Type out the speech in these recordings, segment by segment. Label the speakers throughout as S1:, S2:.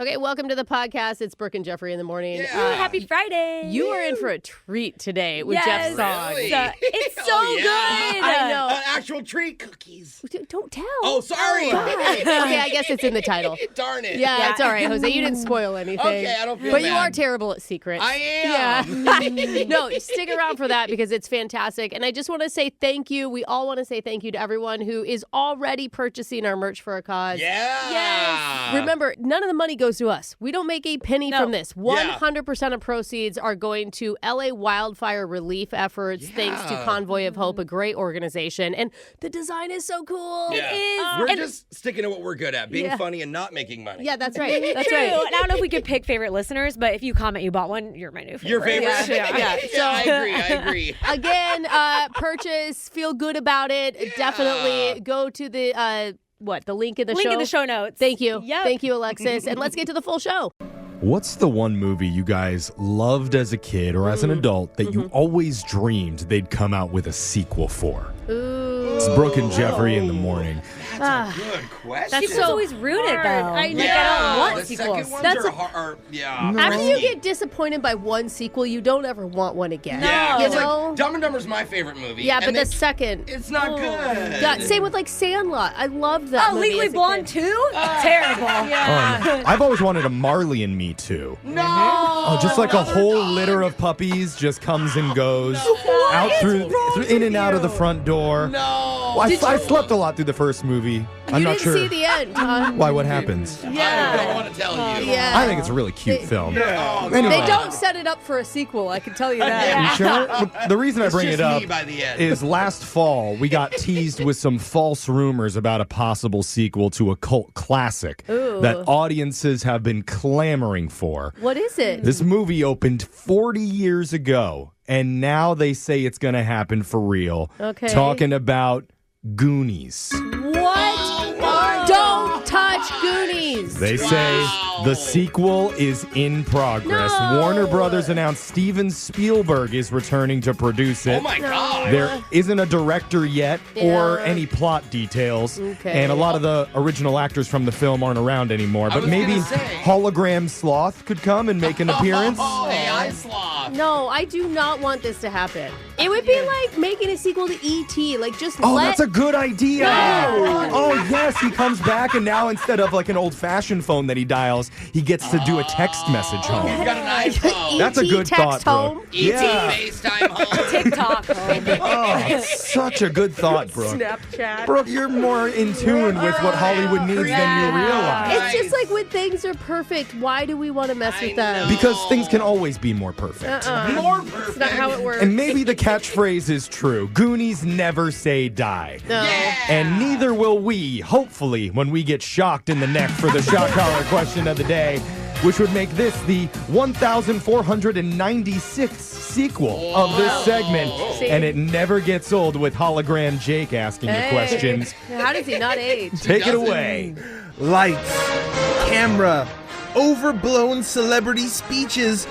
S1: Okay, welcome to the podcast. It's Brooke and Jeffrey in the morning.
S2: Yeah.
S3: Happy Friday.
S1: You are in for a treat today with Jeff's song.
S2: Really?
S3: It's so good.
S1: I know.
S2: An actual treat, cookies.
S1: Don't tell.
S2: Oh, sorry.
S1: Okay, I guess it's in the title.
S2: Darn it.
S1: Yeah, it's all right, Jose. You didn't spoil anything.
S2: Okay, I don't feel
S1: But
S2: bad.
S1: you are terrible at secrets.
S2: I am.
S1: Yeah. No, stick around for that because it's fantastic. And I just want to say thank you. We all want to say thank you to everyone who is already purchasing our merch for a cause.
S2: Yeah.
S1: Yes. Remember, none of the money goes to us. We don't make a penny from this. 100% of proceeds are going to LA wildfire relief efforts, thanks to Convoy of Hope, a great organization. And the design is so cool.
S2: Yeah.
S3: It is.
S2: We're just sticking to what we're good at, being funny and not making money.
S1: Yeah, that's right. That's
S3: True.
S1: right.
S3: And I don't know if we could pick favorite listeners, but if you comment you bought one, you're my new favorite.
S2: Your favorite?
S1: Yeah.
S2: So, I agree.
S1: Again, purchase, feel good about it.
S2: Yeah.
S1: Definitely go to the the link in the show.
S3: Link in the show notes.
S1: Thank you.
S3: Yep.
S1: Thank you, Alexis. And let's get to the full show.
S4: What's the one movie you guys loved as a kid or as an adult that you always dreamed they'd come out with a sequel for?
S1: Ooh.
S4: It's Brooke and Jeffrey in the morning.
S2: That's a good question.
S3: That's so always rooted, though.
S1: I know.
S3: Like, I don't want
S2: the
S3: sequels.
S2: second ones
S1: That's
S2: are hard. Yeah.
S1: After you get disappointed by one sequel, you don't ever want one again.
S2: Yeah.
S1: You
S2: It's
S1: know?
S2: like Dumb and Dumber's my favorite movie.
S1: Yeah,
S2: and
S1: but
S2: they-
S1: the second.
S2: It's not good.
S1: God, same with like Sandlot. I loved that.
S3: Oh,
S1: movie
S3: Legally
S1: as a
S3: Blonde
S1: kid.
S3: 2? Terrible.
S4: I've always wanted a Marley and Me too.
S2: No.
S4: Oh, just like a whole litter of puppies just comes and goes out through in and out of the front door.
S2: No.
S4: Well, I slept a lot through the first movie. I'm
S1: You
S4: not
S1: didn't
S4: sure
S1: see the end, huh?
S4: why. What happens?
S2: I don't want to tell you.
S1: Yeah.
S4: I think it's a really cute film.
S2: No.
S4: Anyway.
S1: They don't set it up for a sequel, I can tell you that.
S4: You sure? Well, the reason I
S2: It's
S4: bring
S2: just
S4: it up
S2: me by the end.
S4: is last fall we got teased with some false rumors about a possible sequel to a cult classic that audiences have been clamoring for.
S1: What is it?
S4: This movie opened 40 years ago, and now they say it's going to happen for real.
S1: Okay.
S4: Talking about Goonies.
S1: What? Don't touch Goonies.
S4: They say the sequel is in progress.
S1: No.
S4: Warner Brothers announced Steven Spielberg is returning to produce it.
S2: Oh my God.
S4: There isn't a director yet or
S1: Yeah.
S4: any plot details.
S1: Okay.
S4: And a lot of the original actors from the film aren't around anymore. But
S2: was
S4: maybe
S2: gonna say.
S4: Hologram Sloth could come and make an appearance.
S2: Oh, AI sloth.
S1: No, I do not want this to happen. It would be like making a sequel to E.T. Like, just
S4: Oh,
S1: let...
S4: that's a good idea.
S1: No.
S4: Oh, yes, he comes back, and now instead of like an old-fashioned phone that he dials, he gets to do a text message home.
S2: You've got an iPhone.
S4: That's a good
S1: text
S4: thought,
S1: home.
S4: Brooke.
S2: E.T.
S4: Yeah.
S2: FaceTime home.
S3: TikTok.
S4: Oh, such a good thought, Brooke.
S1: Snapchat.
S4: Brooke, you're more in tune with what Hollywood needs than you realize.
S1: It's just like when things are perfect, why do we want to mess with them?
S4: Because things can always be more perfect.
S2: More perfect.
S1: That's not how it works.
S4: And maybe the catchphrase is true. Goonies never say die.
S1: No.
S2: Yeah.
S4: And neither will we, hopefully, when we get shocked in the neck for the shock collar question of the day, which would make this the 1,496th sequel of this segment. And it never gets old with hologram Jake asking you questions.
S1: How does he not age?
S4: Take it
S2: doesn't.
S4: away.
S5: Lights, camera, overblown celebrity speeches.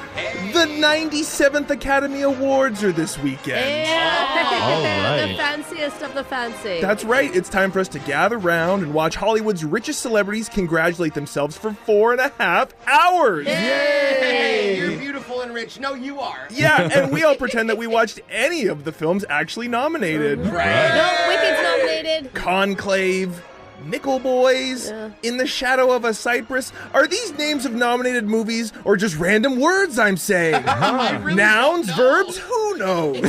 S5: The 97th Academy Awards are this weekend.
S1: Yeah.
S4: All right.
S1: The fanciest of the fancy.
S5: That's right. It's time for us to gather round and watch Hollywood's richest celebrities congratulate themselves for 4.5 hours.
S2: Hey, you're beautiful and rich. No, you are.
S5: Yeah, and we all pretend that we watched any of the films actually nominated.
S2: Right.
S1: No, Wicked's nominated.
S5: Conclave, Nickel Boys, In the Shadow of a Cypress. Are these names of nominated movies or just random words I'm saying? Nouns,
S2: don't know.
S5: verbs, who knows?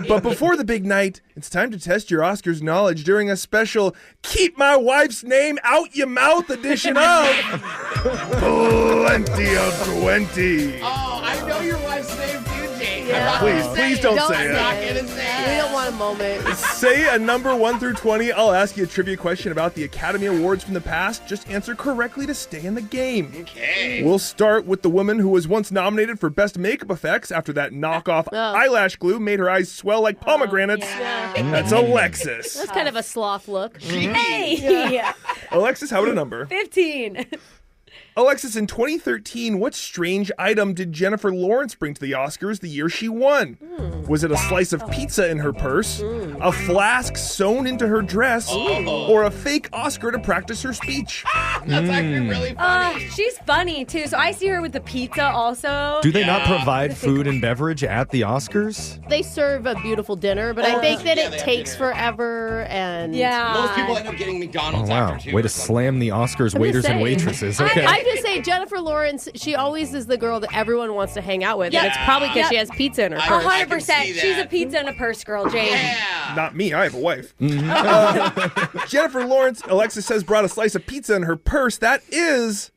S5: But before the big night, it's time to test your Oscars knowledge during a special Keep My Wife's Name Out Your Mouth edition of Plenty of 20.
S2: Oh, I know your wife's name too, Jake.
S1: Yeah.
S2: I'm not gonna
S5: Please
S2: say
S5: don't
S2: it.
S5: say
S2: I'm
S5: it.
S2: not gonna say
S1: We
S2: it.
S1: don't want a moment.
S5: Say a number 1 through 20. I'll ask you a trivia question about the Academy Awards from the past. Just answer correctly to stay in the game.
S2: Okay.
S5: We'll start with the woman who was once nominated for Best Makeup Effects after that knockoff eyelash glue made her eyes swell like pomegranates. That's Alexis.
S1: That's kind of a sloth look.
S3: Hey!
S5: Alexis, how about a number?
S3: 15.
S5: Alexis, in 2013, what strange item did Jennifer Lawrence bring to the Oscars the year she won? Was it a slice of pizza in her purse, a flask sewn into her dress, or a fake Oscar to practice her speech?
S2: That's actually really funny.
S3: She's funny, too. So I see her with the pizza also.
S4: Do they not provide food and beverage at the Oscars?
S1: They serve a beautiful dinner, but I think that
S2: they
S1: it
S2: have
S1: takes
S2: dinner.
S1: forever. And
S2: Most people end up getting McDonald's after too.
S4: Way to
S2: or something.
S4: slam the Oscars waiters and
S1: saying.
S4: waitresses. Okay.
S1: I'm just saying, Jennifer Lawrence, she always is the girl that everyone wants to hang out with. And it's probably because she has pizza in her purse.
S2: I can
S3: 100%.
S2: see
S3: She's a
S2: that.
S3: pizza and a purse girl, Jane.
S2: Yeah.
S5: Not me, I have a wife. Jennifer Lawrence, Alexis says, brought a slice of pizza in her purse. That is...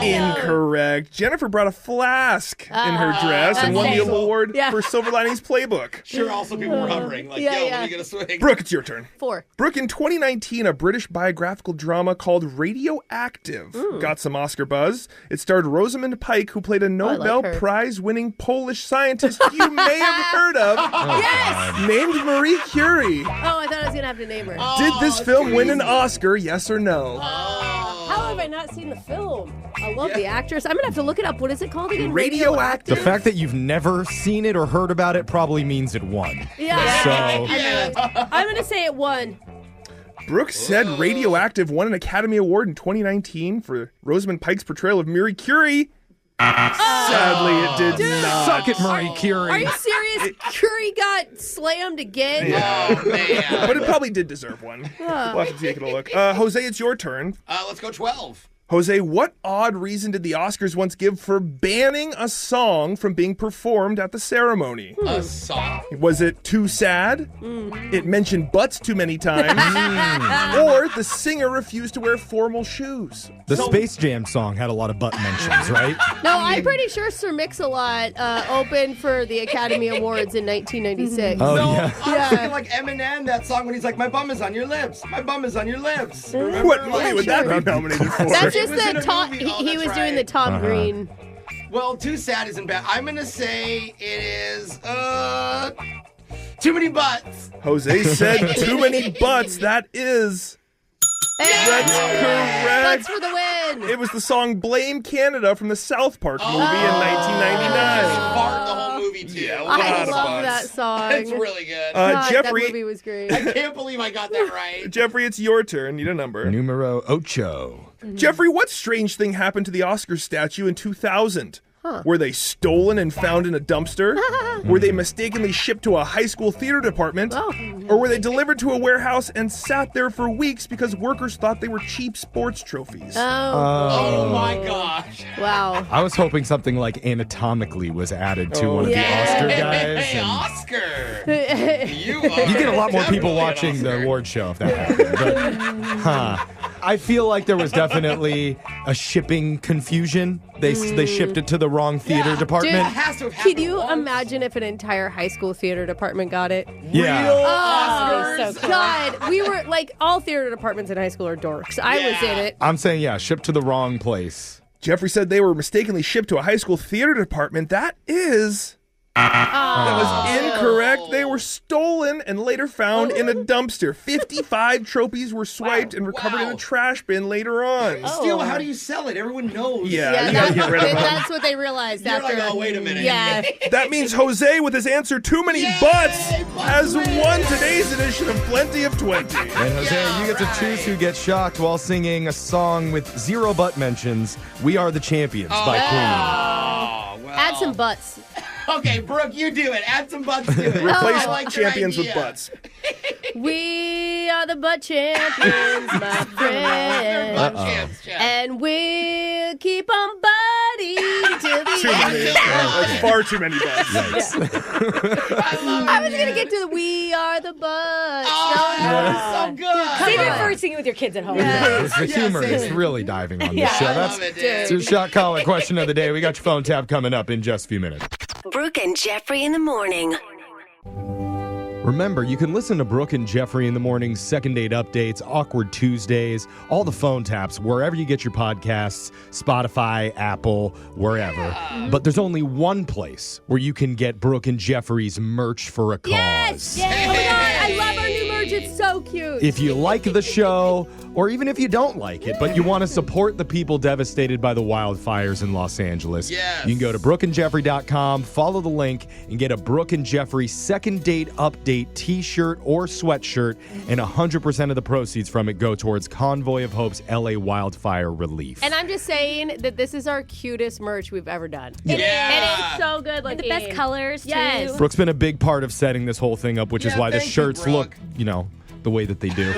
S5: incorrect. Jennifer brought a flask in her dress and won the
S3: that's
S5: award
S1: Yeah.
S5: for Silver Linings Playbook.
S2: Sure, also people were hovering. Like,
S1: Yeah,
S2: yo,
S1: yeah.
S2: let me get a swig.
S5: Brooke, it's your turn.
S1: 4.
S5: Brooke, in 2019, a British biographical drama called Radioactive got some Oscar buzz. It starred Rosamund Pike, who played a Nobel
S1: her.
S5: Prize-winning Polish scientist you may have heard of,
S1: Yes!
S5: named Marie Curie.
S1: Oh, I thought I was going to have to name her.
S5: Did this film win an Oscar, yes or no?
S1: How have I not seen the film? I love the actress. I'm going to have to look it up. What is it called again?
S4: The
S5: Radioactive.
S4: fact that you've never seen it or heard about it probably means it won.
S1: Yeah.
S4: So,
S1: I'm going to say it won.
S5: Brooke said Radioactive won an Academy Award in 2019 for Rosamund Pike's portrayal of Marie Curie. Sadly, it did not.
S4: suck it, Marie Curie.
S1: Are you serious? Curie got slammed again?
S2: Oh, man.
S5: But it probably did deserve one. We'll have to take a look. Jose, it's your turn.
S2: Let's go 12.
S5: Jose, what odd reason did the Oscars once give for banning a song from being performed at the ceremony?
S2: A song.
S5: Was it too sad? It mentioned butts too many times? Or the singer refused to wear formal shoes?
S4: The Space Jam song had a lot of butt mentions, right?
S1: No, I'm pretty sure Sir Mix-a-Lot opened for the Academy Awards in 1996.
S4: Oh,
S2: No,
S4: yeah.
S2: I was thinking like Eminem, that song when he's like, my bum is on your lips. My bum is on your lips. Remember?
S5: What movie
S2: Like,
S5: would that be nominated for?
S1: That's
S2: It
S1: just
S2: was in
S1: the
S2: a
S1: Tom.
S2: movie. Oh,
S1: He
S2: that's
S1: was doing the
S2: right.
S1: Tom Green.
S2: Well, too sad isn't bad. I'm going to say it is, too many butts.
S5: Jose said too many butts. That is... That's correct.
S1: Butts for the win.
S5: It was the song Blame Canada from the South Park movie in 1999.
S2: Fart the whole movie, too.
S5: Yeah,
S1: I
S5: lot of
S1: love
S5: butts.
S1: that song.
S2: It's really good.
S1: God,
S5: Jeffrey,
S1: that movie was great.
S2: I can't believe I got that right.
S5: Jeffrey, it's your turn. Need a number.
S4: Numero ocho.
S5: Jeffrey, what strange thing happened to the Oscar statue in 2000? Were they stolen and found in a dumpster? Were they mistakenly shipped to a high school theater department?
S1: Oh.
S5: Or were they delivered to a warehouse and sat there for weeks because workers thought they were cheap sports trophies?
S2: Oh my gosh.
S1: Wow.
S4: I was hoping something like anatomically was added to one of the Oscar guys.
S2: Hey,
S4: and
S2: Oscar. You
S4: you get a lot more people
S2: definitely an
S4: watching the
S2: Oscar.
S4: award show if that happened. But, I feel like there was definitely a shipping confusion. They shipped it to the wrong theater
S2: Yeah.
S4: department.
S2: That has to have happened
S1: Can you
S2: once.
S1: imagine if an entire high school theater department got it?
S4: Yeah.
S2: Real
S1: Oh,
S2: Oscars.
S1: God. We were like, all theater departments in high school are dorks. I was in it.
S4: I'm saying, yeah, shipped to the wrong place.
S5: Jeffrey said they were mistakenly shipped to a high school theater department. That is... That was incorrect. They were stolen and later found in a dumpster. 55 trophies were swiped and recovered in a trash bin later on.
S2: Still, how do you sell it? Everyone knows.
S5: Yeah, you gotta get rid of them.
S1: That's what they realized
S2: You're
S1: after.
S2: like, oh, wait a minute.
S1: Yeah.
S5: That means Jose, with his answer too many butts, has won today's edition of Plenty of 20.
S4: And Jose, you get to choose who gets shocked while singing a song with 0 butt mentions, We Are the Champions by Queen.
S2: Oh, well.
S1: Add some butts.
S2: Okay, Brooke, you do it. Add some butts to it.
S5: Replace
S2: I like your
S5: champions with
S2: idea.
S5: butts.
S1: We are the butt champions, my
S2: They're
S1: friend.
S2: butt champs, Jeff.
S1: And we'll keep on buddy till the
S5: Too many.
S1: end.
S5: That's far too many butts.
S1: I was going to get to the We Are the Butts.
S2: Oh, that was so good.
S3: Save it for singing with your kids at home.
S4: The humor
S2: save
S4: is
S2: it.
S4: really diving on this
S3: Yeah.
S4: show.
S2: I
S4: That's
S2: love it,
S4: it's
S2: dude.
S4: your shot collar question of the day. We got your phone tab coming up in just a few minutes.
S6: Brooke and Jeffrey in the morning.
S4: Remember, you can listen to Brooke and Jeffrey in the morning's second date updates, Awkward Tuesdays, all the phone taps, wherever you get your podcasts, Spotify, Apple, wherever. But there's only one place where you can get Brooke and Jeffrey's merch for a cause.
S1: Yes! Yes! Oh my God, I love our new merch. It's so cute.
S4: If you like the show or even if you don't like it, but you want to support the people devastated by the wildfires in Los Angeles,
S2: Yes.
S4: you can go to brookeandjeffrey.com, follow the link, and get a Brooke and Jeffrey second date update t-shirt or sweatshirt, and 100% of the proceeds from it go towards Convoy of Hope's LA wildfire relief.
S1: And I'm just saying that this is our cutest merch we've ever done.
S2: Yeah.
S1: And it's so good. Like
S3: The best colors, too.
S1: Yes.
S4: Brooke's been a big part of setting this whole thing up, which is
S2: Yeah,
S4: why the
S2: thank you,
S4: shirts look,
S2: Brooke.
S4: the way that they do.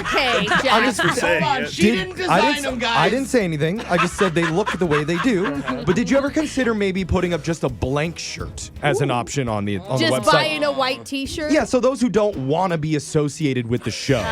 S1: Okay, Jeff.
S5: I'm just for saying
S2: Hold on,
S5: it.
S2: she didn't design them, guys.
S4: I didn't say anything. I just said they look the way they do. But did you ever consider maybe putting up just a blank shirt as an option on the
S1: Just
S4: website?
S1: buying a white t-shirt?
S4: Yeah, so those who don't want to be associated with the show,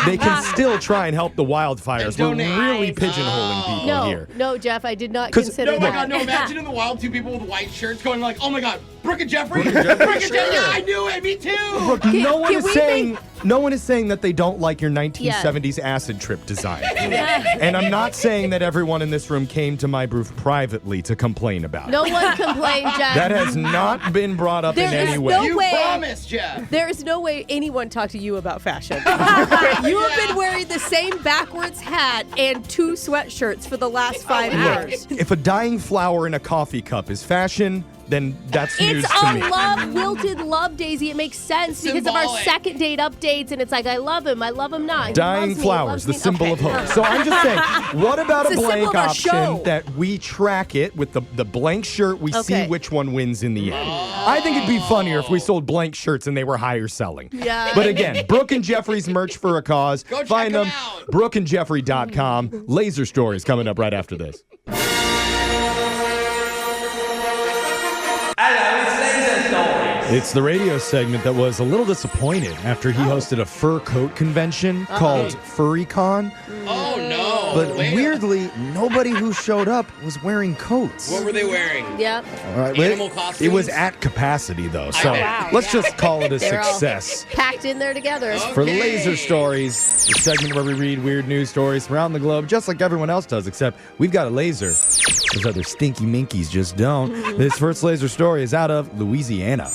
S4: they can still try and help the wildfires. We're
S2: donate.
S4: really pigeonholing people
S1: No,
S4: here.
S1: no, Jeff, I did not
S4: 'Cause-
S1: consider
S2: No, my
S1: that.
S2: God, no. Imagine in the wild two people with white shirts going like, oh my God, Brooke and Jeffrey?
S4: Brooke and Jeffrey,
S2: Brooke and
S4: sure.
S2: Jeffrey, yeah, I knew it, me too.
S4: Brooke,
S1: Can-
S4: no one
S1: can
S4: is
S1: we
S4: saying no one is saying that they don't like your 1970s acid trip design. And I'm not saying that everyone in this room came to my booth privately to complain about it.
S1: No one complained, Jeff.
S4: That has not been brought up in
S1: There is
S4: any
S1: no
S4: way.
S2: You
S1: way.
S2: promised, Jeff.
S1: There is no way anyone talked to you about fashion. You have been wearing the same backwards hat and 2 sweatshirts for the last 5 hours.
S4: If a dying flower in a coffee cup is fashion, then that's news
S1: It's
S4: to
S1: a
S4: me.
S1: wilted love daisy. It makes sense because of our
S2: Symbolic.
S1: second date updates, and it's like, I love him not. He
S4: Dying
S1: loves me,
S4: flowers,
S1: loves
S4: the
S1: me.
S4: symbol
S1: Okay.
S4: of hope. So I'm just saying, what about
S1: It's
S4: a
S1: the symbol
S4: blank
S1: of our
S4: option
S1: show.
S4: that we track it with the blank shirt, we see
S1: Okay.
S4: which one wins in the end? I think it'd be funnier if we sold blank shirts and they were higher selling.
S1: Yeah.
S4: But again, Brooke and Jeffrey's merch for a cause.
S2: Go check
S4: Find
S2: 'em
S4: them,
S2: out.
S4: brookeandjeffrey.com. Laser Stories coming up right after this. It's the radio segment that was a little disappointed after he hosted a fur coat convention called FurryCon.
S2: Oh, no.
S4: But
S2: Wait a-
S4: weirdly, nobody who showed up was wearing coats.
S2: What were they wearing?
S1: Yep.
S4: All right,
S2: Animal
S4: it
S2: costumes?
S4: was at capacity, though, so
S2: Wow.
S4: let's just call it a
S1: They're all
S4: success.
S1: packed in there together.
S4: For
S2: Okay.
S4: Laser Stories, the segment where we read weird news stories from around the globe, just like everyone else does, except we've got a laser. Those other stinky minkies just don't. This first laser story is out of Louisiana.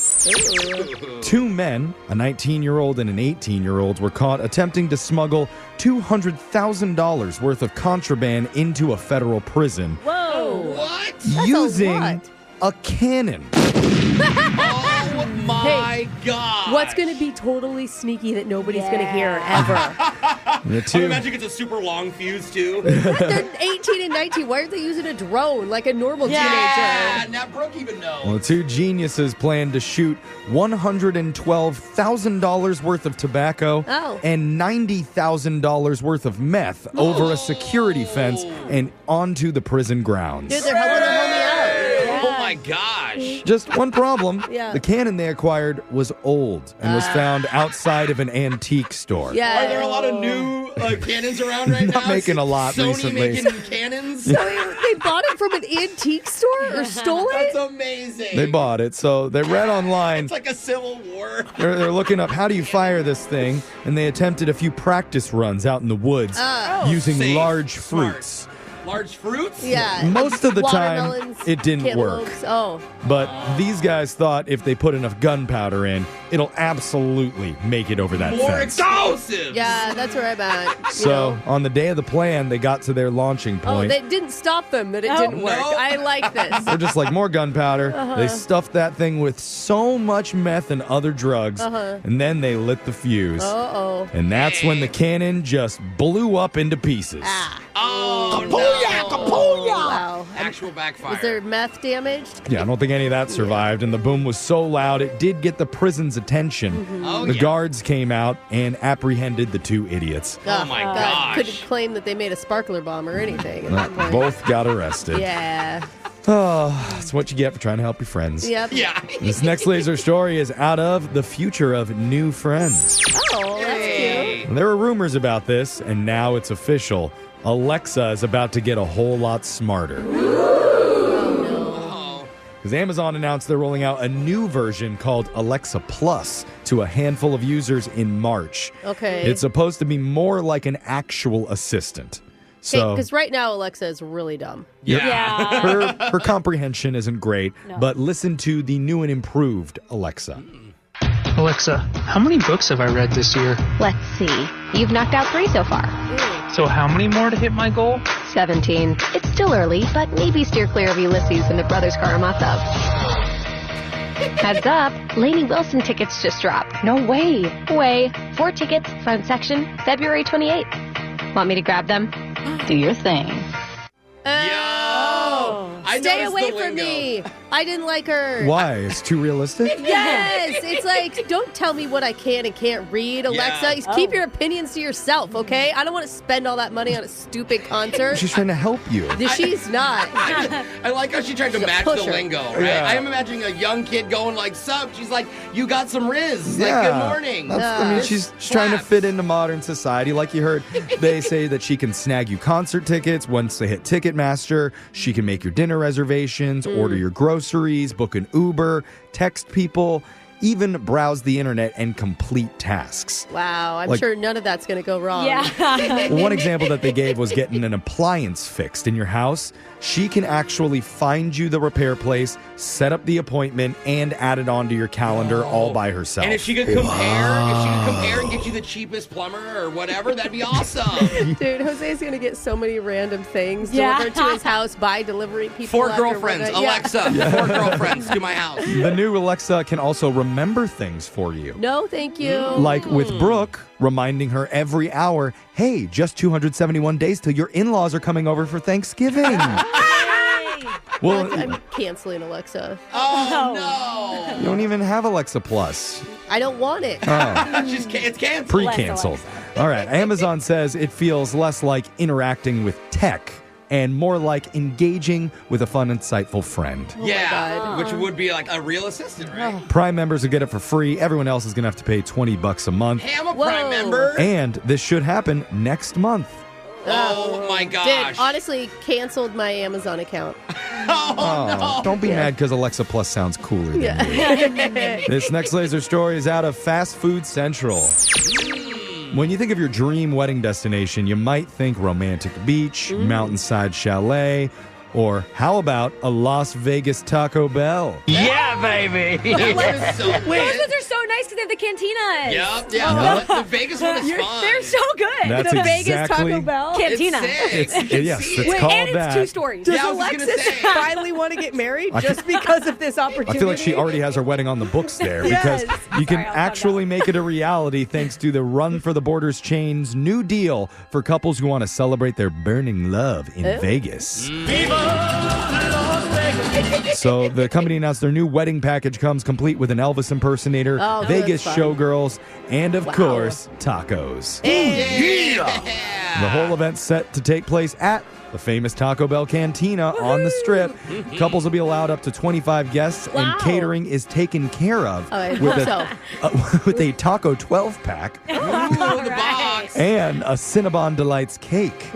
S4: 2 men, a 19-year-old and an 18-year-old, were caught attempting to smuggle $200,000 worth of contraband into a federal prison
S1: Whoa.
S2: What?
S4: using
S1: lot.
S4: a cannon.
S2: Oh, my God.
S1: What's going to be totally sneaky that nobody's going to hear ever?
S4: The
S2: I
S4: two,
S2: imagine it's a super long fuse, too.
S1: They're 18 and 19. Why aren't they using a drone like a normal
S2: Yeah,
S1: teenager?
S2: now Brooke even knows.
S4: well, the 2 geniuses planned to shoot $112,000 worth of tobacco
S1: Oh.
S4: and $90,000 worth of meth over a security fence and onto the prison grounds.
S1: Dude, they're helping the homie out.
S2: Oh, my gosh.
S4: Just one problem.
S1: Yeah.
S4: The cannon they acquired was old and was found outside of an antique store.
S1: Yeah.
S2: Are there a lot of new cannons around right now?
S4: Not making a lot
S2: Sony
S4: recently.
S2: making cannons?
S1: They bought it from an antique store or stole
S2: That's
S1: it?
S2: amazing.
S4: They bought it, so they read online.
S2: It's like a civil war.
S4: They're looking up how do you fire this thing, and they attempted a few practice runs out in the woods using
S2: Safe.
S4: large
S2: Smart.
S4: fruits.
S2: Large fruits?
S1: Yeah.
S4: Most of the time,
S1: Watermelons,
S4: it didn't work.
S1: cantaloupes. Oh.
S4: But these guys thought if they put enough gunpowder in, it'll absolutely make it over that
S2: More
S4: fence.
S2: explosives.
S1: Yeah, that's where I'm at. you
S4: So
S1: know.
S4: on the day of the plan, they got to their launching
S1: Oh,
S4: point.
S1: that didn't stop them that it didn't work.
S2: No.
S1: I like this.
S4: They're just like, more gunpowder. They stuffed that thing with so much meth and other drugs, and then they lit the fuse.
S1: Uh-oh.
S4: And that's when the cannon just blew up into pieces.
S2: Oh, no.
S1: Wow.
S2: Actual backfire.
S1: Was there meth damaged?
S4: Yeah, I don't think any of that survived, and the boom was so loud it did get the prison's attention.
S2: Oh,
S4: The
S2: yeah.
S4: guards came out and apprehended the 2 idiots.
S2: Oh, my gosh.
S1: Couldn't claim that they made a sparkler bomb or anything at that point.
S4: Both got arrested.
S1: Yeah.
S4: Oh, that's what you get for trying to help your friends.
S1: Yep.
S2: Yeah.
S4: This next laser story is out of the future of new friends.
S1: Oh, that's cute.
S4: There were rumors about this, and now it's official. Alexa is about to get a whole lot smarter.
S2: Oh.
S4: Because Amazon announced they're rolling out a new version called Alexa Plus to a handful of users in March.
S1: Okay.
S4: It's supposed to be more like an actual assistant. So
S1: Because right now Alexa is really dumb.
S3: Yeah.
S4: her comprehension isn't great, but listen to the new and improved Alexa.
S7: Alexa, how many books have I read this year?
S8: Let's see. You've knocked out 3 so far.
S7: So how many more to hit my goal?
S8: 17. It's still early, but maybe steer clear of Ulysses and the Brothers Karamazov. Heads up, Lainey Wilson tickets just dropped. No way. 4 tickets, front section, February 28th. Want me to grab them? Do your thing.
S1: Stay away from me. I didn't like her.
S4: Why? It's too realistic?
S1: Yes. It's like, don't tell me what I can and can't read, Alexa.
S2: Yeah.
S1: Keep your opinions to yourself, okay? I don't want to spend all that money on a stupid concert.
S4: She's trying to help you.
S1: She's not.
S2: I like how she tried to
S1: She's a
S2: match the
S1: pusher.
S2: lingo, right?
S4: Yeah.
S2: I am imagining a young kid going like, sup? She's like, you got some Riz.
S4: Yeah.
S2: Like, good morning.
S4: I mean, she's trying to fit into modern society. Like you heard, they say that she can snag you concert tickets. Once they hit Ticketmaster, she can make your dinner reservations, order your groceries, book an Uber, text people, even browse the internet and complete tasks.
S1: Wow, I'm
S4: Like-
S1: sure none of that's going to go wrong.
S3: Yeah.
S4: One example that they gave was getting an appliance fixed in your house. She can actually find you the repair place, set up the appointment, and add it onto your calendar all by herself.
S2: And if she could compare and get you the cheapest plumber or whatever, that'd be awesome.
S1: Dude, Jose's going to get so many random things
S3: Yeah.
S1: delivered to his house by delivery people.
S2: 4
S1: after
S2: girlfriends,
S1: midnight. Yeah.
S2: Alexa, 4 girlfriends to my house.
S4: The new Alexa can also remember things for you.
S1: No, thank you.
S4: Like with Brooke, reminding her every hour, hey, just 271 days till your in-laws are coming over for Thanksgiving. Well,
S1: I'm canceling Alexa.
S2: Oh, no.
S4: you don't even have Alexa Plus.
S1: I don't want it.
S2: It's canceled.
S4: Pre-canceled. All right. Amazon says it feels less like interacting with tech and more like engaging with a fun, insightful friend.
S2: Yeah,
S1: God.
S2: which would be like a real assistant, right?
S4: Prime members will get it for free. Everyone else is going to have to pay $20 a month.
S2: Hey, I'm a
S1: Whoa.
S2: Prime member.
S4: And this should happen next month.
S2: Oh, my
S1: Dude,
S2: gosh.
S1: honestly, canceled my Amazon account.
S2: Oh, no.
S4: Don't be mad because Alexa Plus sounds cooler than you. This next laser story is out of Fast Food Central. When you think of your dream wedding destination, you might think romantic beach, mountainside chalet, or how about a Las Vegas Taco Bell?
S7: Yeah, baby.
S2: That was so
S3: Those
S2: good.
S3: ones are so nice because they have the cantinas.
S2: Yep, yeah. The Vegas one is fun.
S3: They're so good.
S4: That's
S3: the
S4: exactly-
S3: Vegas Taco Bell. Cantina.
S2: It's sick.
S4: Yes, it's
S3: Wait,
S4: called
S3: and it's
S4: that.
S3: 2 stories.
S2: Yeah, I was just gonna say.
S1: finally want to get married just because of this opportunity?
S4: I feel like she already has her wedding on the books there because
S1: Yes.
S4: you can
S3: Sorry, I'll calm
S4: actually make it a reality thanks to the Run for the Borders chain's new deal for couples who want to celebrate their burning love in Vegas. So the company announced their new wedding package comes complete with an Elvis impersonator,
S1: Oh,
S4: Vegas
S1: that's fun.
S4: showgirls, and of course, tacos. The whole event's set to take place at the famous Taco Bell Cantina on the Strip. Couples will be allowed up to 25 guests,
S1: Wow.
S4: and catering is taken care of
S1: Oh, I
S4: with,
S1: hope
S4: with a Taco 12-pack
S2: Ooh, the box.
S4: and a Cinnabon Delights cake.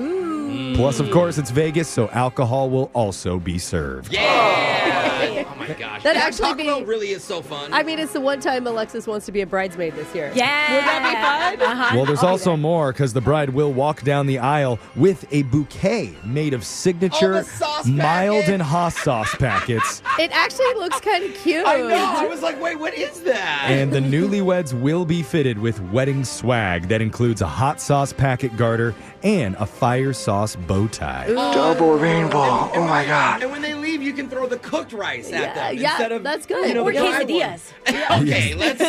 S4: Plus, of course, it's Vegas, so alcohol will also be served.
S2: Yeah. Oh, my gosh.
S1: That'd
S2: Yeah,
S1: actually
S2: Taco
S1: be-
S2: Bell really is so fun.
S1: I mean, it's the one time Alexis wants to be a bridesmaid this year.
S3: Yeah.
S1: Would that be fun?
S3: Uh-huh.
S4: Well, there's also more because the bride will walk down the aisle with a bouquet made of signature
S2: Oh, the sauce
S4: mild
S2: packet.
S4: and hot sauce packets.
S1: It actually looks kind of cute.
S2: I know. I was like, wait, what is that?
S4: And the newlyweds will be fitted with wedding swag that includes a hot sauce packet garter and a fire sauce bow tie.
S7: Double rainbow. Oh my God.
S2: And when they leave, you can throw the cooked rice at them
S1: yeah,
S2: instead of
S1: that's good.
S2: You know,
S3: Or
S2: the fried
S3: quesadillas.
S2: one. Okay, let's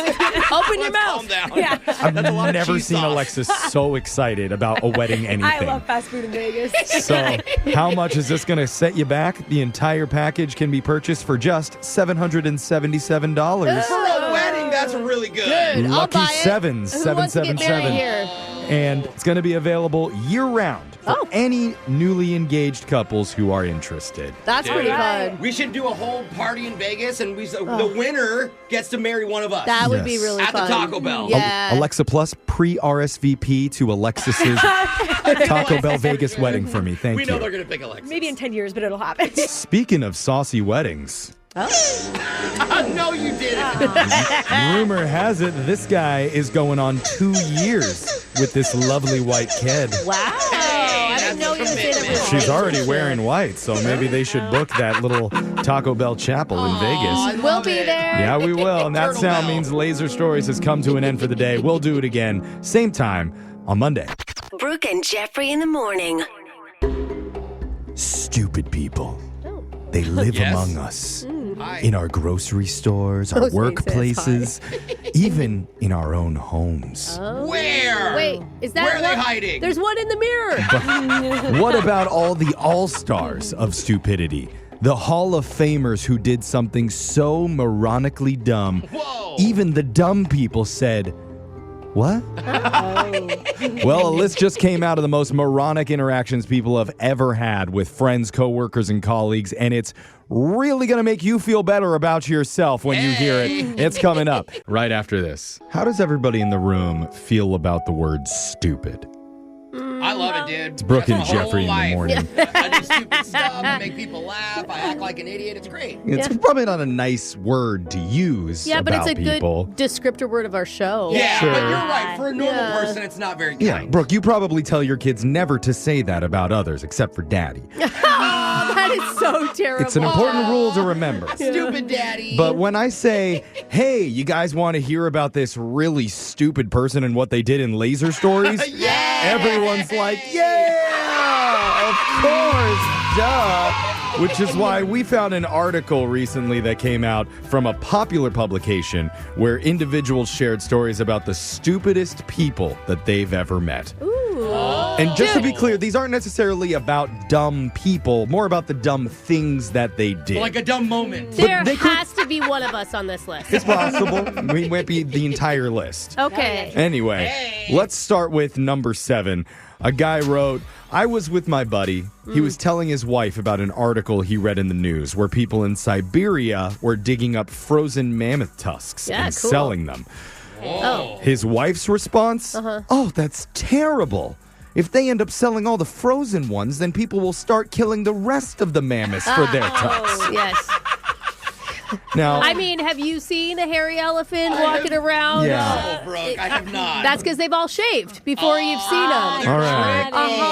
S1: Open your
S2: let's
S1: mouth.
S2: calm down.
S3: Yeah.
S4: I've
S2: That's a lot of
S4: never
S2: cheese
S4: seen
S2: sauce.
S4: Alexis so excited about a wedding anything.
S3: I love fast food in Vegas.
S4: So, how much is this going to set you back? The entire package can be purchased for just $777.
S2: For a wedding, that's really good.
S1: Good. I'll
S4: Lucky
S1: buy it.
S4: Sevens,
S1: Who wants to get married
S4: 777.
S1: here?
S4: And it's going to be available year-round for any newly engaged couples who are interested.
S1: That's pretty fun.
S2: We should do a whole party in Vegas, and the winner gets to marry one of us.
S1: That would be
S4: Yes.
S1: really
S2: At the
S1: fun.
S2: Taco Bell.
S1: Yeah.
S4: Alexa Plus, pre-RSVP to Alexis's Taco Bell Vegas wedding for me. Thank
S2: we know they're
S4: you.
S2: going to pick Alexis.
S3: Maybe in 10 years, but it'll happen.
S4: Speaking of saucy weddings,
S2: No, you didn't.
S4: rumor has it this guy is going on 2 years with this lovely white kid.
S1: Wow. I didn't know he was in a
S4: She's already wearing white, so maybe they should book that little Taco Bell chapel in Vegas.
S1: We'll be there.
S4: Yeah, we will. And that
S2: Turtle
S4: sound
S2: Bell.
S4: means Laser Stories has come to an end for the day. We'll do it again, same time on Monday.
S6: Brooke and Jeffrey in the morning.
S4: Stupid people. They live
S2: Yes.
S4: among us.
S2: Hi.
S4: In our grocery stores, our
S1: Those means it's
S4: workplaces, even in our own homes.
S2: Where?
S1: Wait, is that
S2: Where are they
S1: one?
S2: hiding?
S1: There's one in the mirror.
S4: What about all the all-stars of stupidity? The Hall of Famers who did something so moronically dumb,
S2: Whoa.
S4: even the dumb people said, what? Well, a list just came out of the most moronic interactions people have ever had with friends, coworkers, and colleagues, and it's really going to make you feel better about yourself when you hear it. It's coming up right after this. How does everybody in the room feel about the word stupid?
S2: I love it, dude. It's
S4: Brooke and Jeffrey in the morning.
S2: I do stupid stuff. I make people laugh. I act like an idiot. It's great.
S4: It's probably not a nice word to use
S1: Yeah, but
S4: about
S1: it's a
S4: people.
S1: good descriptor word of our show.
S2: Yeah,
S4: Sure.
S2: but you're right. For a normal
S1: Yeah.
S2: person, it's not very kind.
S4: Yeah, Brooke, you probably tell your kids never to say that about others except for daddy.
S1: That is so terrible.
S4: It's an important rule to remember.
S2: Stupid daddy.
S4: But when I say, hey, you guys want to hear about this really stupid person and what they did in Laser Stories?
S2: Yeah.
S4: Everyone's like, yeah, of course, duh. Which is why we found an article recently that came out from a popular publication where individuals shared stories about the stupidest people that they've ever met. And just to be clear, these aren't necessarily about dumb people, more about the dumb things that they did.
S2: Like a dumb moment.
S1: There
S4: they could-
S1: has to be one of us on this list.
S4: It's possible. We might be the entire list.
S1: Okay.
S4: Anyway, let's start with number 7. A guy wrote, I was with my buddy. He was telling his wife about an article he read in the news where people in Siberia were digging up frozen mammoth tusks
S1: Yeah,
S4: and
S1: cool.
S4: selling them.
S1: Oh.
S4: His wife's response, oh, that's terrible. If they end up selling all the frozen ones, then people will start killing the rest of the mammoths for their tusks.
S1: Yes.
S4: Now,
S1: I mean, have you seen a hairy elephant walking around?
S4: Yeah.
S2: Oh, Brooke, I have not.
S1: That's because they've all shaved before you've seen them.
S4: all right,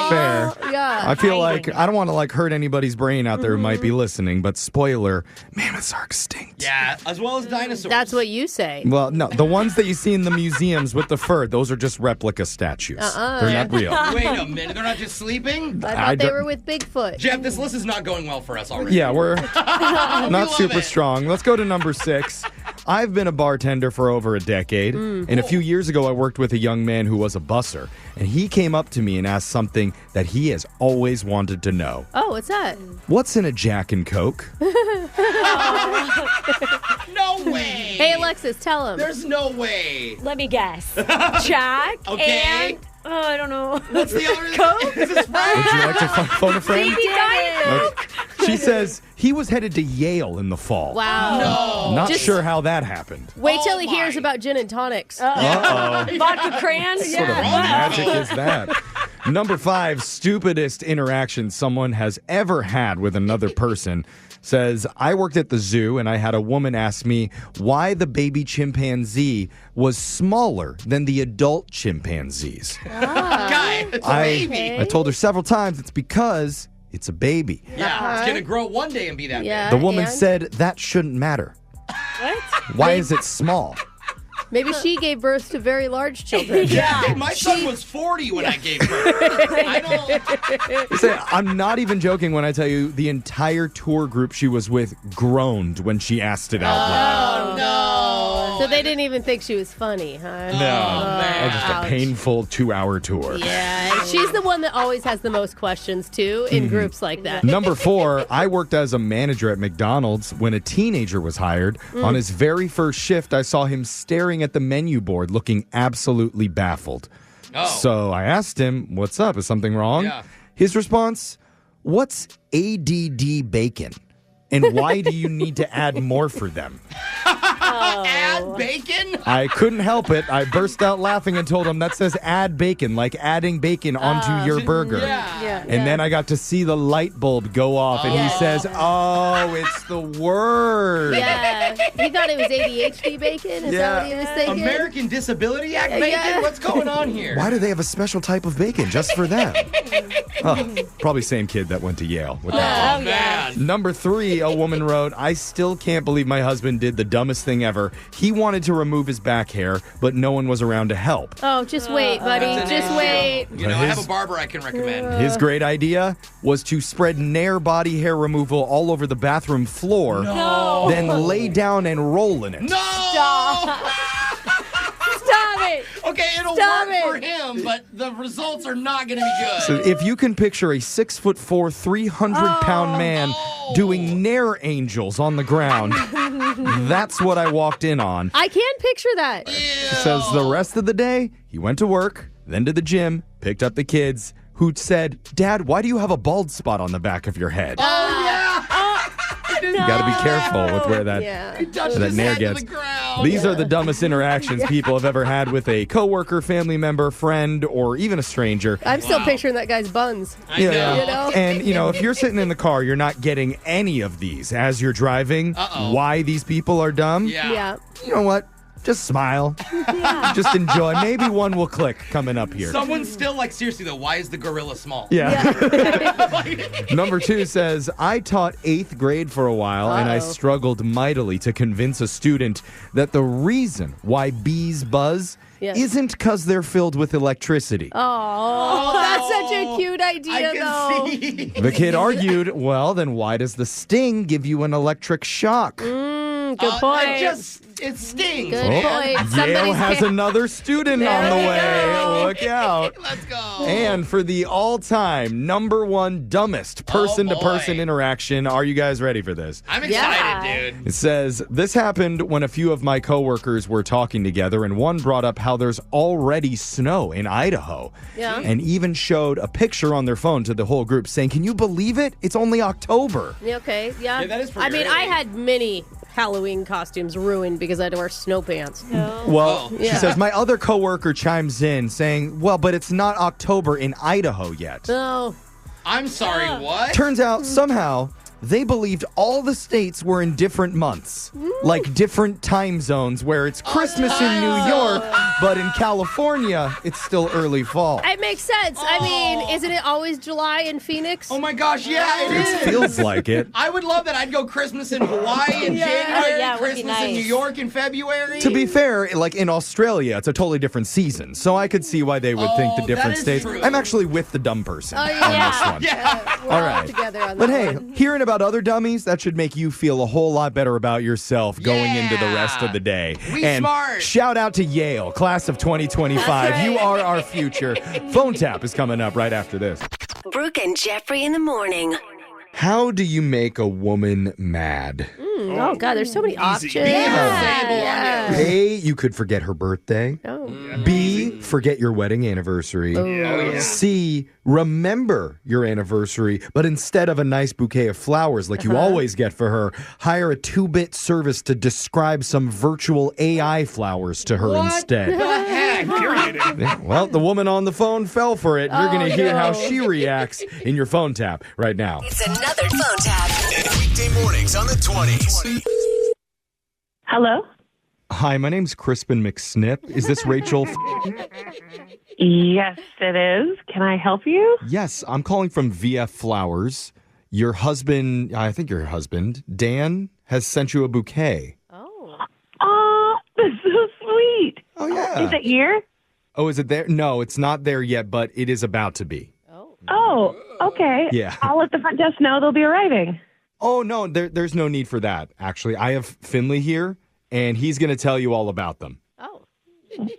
S4: fair.
S1: Yeah.
S4: I feel like I don't want to hurt anybody's brain out there who might be listening, but spoiler, mammoths are extinct.
S2: Yeah, as well as dinosaurs.
S1: That's what you say.
S4: Well, no, the ones that you see in the museums with the fur, those are just replica statues. They're not real.
S2: Wait a minute. They're not just sleeping?
S1: I
S4: I
S1: thought they
S4: don't-
S1: were with Bigfoot.
S2: Jeff, this list is not going well for us already.
S4: Yeah, we're not
S2: love
S4: super
S2: it.
S4: strong. Let's go to number 6. I've been a bartender for over a decade, and a few years ago I worked with a young man who was a busser, and he came up to me and asked something that he has always wanted to know.
S1: Oh, what's that?
S4: What's in a Jack and Coke?
S2: No way.
S1: Hey, Alexis, tell him.
S2: There's no way.
S3: Let me guess. Jack
S2: Okay.
S3: and I don't know.
S2: What's the other? Is this right?
S4: Would you like to phone a friend?
S3: Baby Diet Coke.
S4: She says he was headed to Yale in the fall.
S1: Wow.
S4: Not
S1: Just-
S4: sure how that happened.
S1: Wait till
S2: Oh
S1: he hears
S2: my.
S1: about gin and tonics.
S4: Uh-oh.
S3: Vodka crayons.
S4: What sort of magic is that? Number 5, stupidest interaction someone has ever had with another person says, I worked at the zoo and I had a woman ask me why the baby chimpanzee was smaller than the adult chimpanzees.
S2: Guy, it's a baby.
S4: I told her several times it's because it's a baby.
S2: Yeah, it's going to grow one day and be that
S1: Yeah.
S4: The woman
S1: and?
S4: said that shouldn't matter.
S3: What?
S4: Why is it small?
S1: Maybe she gave birth to very large children.
S2: big. Yeah, my son was 40 when I gave birth. I don't...
S4: Say, I'm not even joking when I tell you the entire tour group she was with groaned when she asked it out loud.
S2: Oh, no.
S1: So they didn't even think she was funny, huh?
S4: No,
S2: man.
S4: just a
S1: Ouch.
S4: painful 2-hour tour.
S1: Yeah, and she's the one that always has the most questions, too, in groups like that.
S4: Number 4, I worked as a manager at McDonald's when a teenager was hired. On his very first shift, I saw him staring at the menu board looking absolutely baffled.
S2: Oh.
S4: So I asked him, what's up? Is something wrong?
S2: Yeah.
S4: His response, what's ADD bacon? And why do you need to add more for them?
S2: Add bacon?
S4: I couldn't help it. I burst out laughing and told him that says add bacon, like adding bacon onto your burger.
S2: Yeah.
S4: And then I got to see the light bulb go off, and he says, oh, it's the word.
S1: Yeah. He thought it was ADHD bacon? Is that what he was thinking?
S2: American Disability Act bacon?
S1: Yeah.
S2: What's going on here?
S4: Why do they have a special type of bacon just for them? Probably same kid that went to Yale with that.
S2: Oh, man.
S4: Number 3, a woman wrote, I still can't believe my husband did the dumbest thing ever. He wanted to remove his back hair, but no one was around to help.
S1: Oh, just wait, buddy. Just wait.
S2: You know, I have a barber I can recommend.
S4: His great idea was to spread Nair body hair removal all over the bathroom floor, then lay down and roll in it.
S2: No!
S3: Stop it.
S2: Okay, it'll
S3: Stop
S2: work
S3: it.
S2: for him, but the results are not going to be good.
S4: So if you can picture a 6'4", 300-pound man doing Nair angels on the ground, that's what I walked in on.
S1: I can picture that.
S4: She says the rest of the day, he went to work, then to the gym, picked up the kids, who said, Dad, why do you have a bald spot on the back of your head?
S2: Oh, yeah!
S4: You got to be careful with where that, that Nair gets. These are the dumbest interactions people have ever had with a coworker, family member, friend, or even a stranger.
S1: I'm still picturing that guy's buns.
S2: I know.
S1: You know?
S4: And, you know, if you're sitting in the car, you're not getting any of these as you're driving. Why these people are dumb?
S1: Yeah.
S4: You know what? Just smile. Just enjoy. Maybe one will click coming up here.
S2: Someone's still like, seriously though, why is the gorilla small?
S4: Yeah. Number 2 says, I taught 8th grade for a while, and I struggled mightily to convince a student that the reason why bees buzz isn't because they're filled with electricity.
S1: Oh, that's such a cute idea, though.
S2: See.
S4: The kid argued, well, then why does the sting give you an electric shock?
S1: Good point.
S2: It stings.
S1: Good point.
S4: Yale
S1: Somebody's
S4: has another student on the way. Look out.
S2: Let's go.
S4: And for the all-time number 1 dumbest person-to-person interaction, are you guys ready for this?
S2: I'm excited, dude.
S4: It says, this happened when a few of my coworkers were talking together, and one brought up how there's already snow in Idaho.
S1: Yeah.
S4: And even showed a picture on their phone to the whole group saying, can you believe it? It's only October.
S1: Okay, yeah.
S2: Yeah, that is pretty
S1: I mean,
S2: early.
S1: I had many Halloween costumes ruined because I had to wear snow pants.
S4: Well, she
S1: Yeah.
S4: says, my other coworker chimes in saying, well, but it's not October in Idaho yet.
S1: No.
S2: I'm sorry, what?
S4: Turns out, somehow, they believed all the states were in different months, like different time zones where it's Christmas in New York, but in California, it's still early fall.
S1: It makes sense. I mean, isn't it always July in Phoenix?
S2: Oh my gosh, yeah, it
S4: It
S2: is.
S4: feels like it.
S2: I would love that. I'd go Christmas in Hawaii in January,
S3: Yeah, it would be
S2: Christmas in
S3: nice.
S2: New York in February.
S4: To be fair, like in Australia, it's a totally different season, so I could see why they would think the
S2: that
S4: different
S2: is
S4: states.
S2: true.
S4: I'm actually with the dumb person on this one.
S1: We're
S4: All
S1: all
S4: right.
S1: together on
S4: But
S1: that
S4: hey,
S1: one.
S4: hearing about other dummies, that should make you feel a whole lot better about yourself going into the rest of the day.
S2: We
S4: and
S2: smart.
S4: shout out to Yale, class of 2025. You are our future. Phone tap is coming up right after this.
S6: Brooke and Jeffrey in the morning.
S4: How do you make a woman mad?
S1: Oh, God, there's so many options.
S2: Yeah.
S4: A, you could forget her birthday.
S1: Oh.
S4: B, forget your wedding anniversary. C, remember your anniversary, but instead of a nice bouquet of flowers like you always get for her, hire a 2-bit service to describe some virtual AI flowers to her instead. Yeah, well, the woman on the phone fell for it. You're going to hear how she reacts in your phone tap right now.
S6: It's another phone tap.
S9: Weekday mornings on the 20s.
S10: Hello?
S4: Hi, my name's Crispin McSnip. Is this Rachel?
S10: Yes, it is. Can I help you?
S4: Yes, I'm calling from VF Flowers. Your husband, I think your husband, Dan, has sent you a bouquet.
S10: Oh, that's so sweet.
S4: Oh, yeah.
S10: Is it here?
S4: Oh, is it there? No, it's not there yet, but it is about to be.
S10: Oh, okay.
S4: Yeah.
S10: I'll let the front desk know they'll be arriving.
S4: Oh, no, there's no need for that, actually. I have Finley here, and he's going to tell you all about them.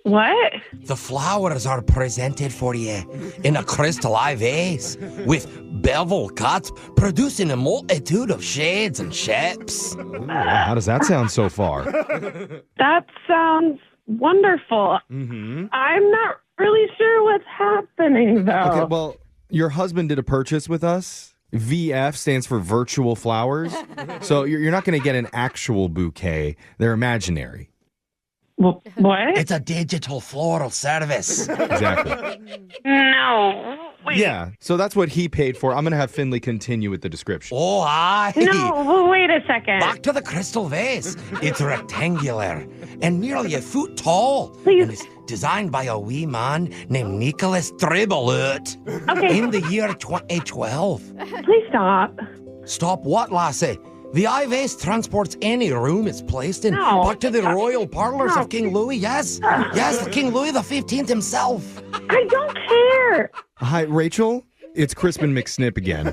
S10: What?
S11: The flowers are presented for you in a crystallized vase with bevel cuts producing a multitude of shades and shapes.
S4: How does that sound so far?
S10: That sounds wonderful.
S4: Mm-hmm.
S10: I'm not really sure what's happening, though.
S4: Okay, well, your husband did a purchase with us VF stands for virtual flowers. So you're not going to get an actual bouquet. They're imaginary.
S10: What?
S11: It's a digital floral service.
S4: Exactly.
S10: No. Wait.
S4: Yeah, so that's what he paid for. I'm going to have Finley continue with the description.
S11: Oh, aye.
S10: No, wait a second.
S11: Back to the crystal vase. It's rectangular and nearly a foot tall.
S10: Please.
S11: And it's designed by a wee man named Nicholas Tribolut
S10: Okay.
S11: in the year 2012.
S10: Please stop.
S11: Stop what, lassie? The eye vase transports any room it's placed in
S10: No.
S11: back to the royal parlors
S10: No.
S11: of King Louis. Yes, yes, King Louis the 15th himself.
S10: I don't care.
S4: Hi, Rachel. It's Crispin McSnip again.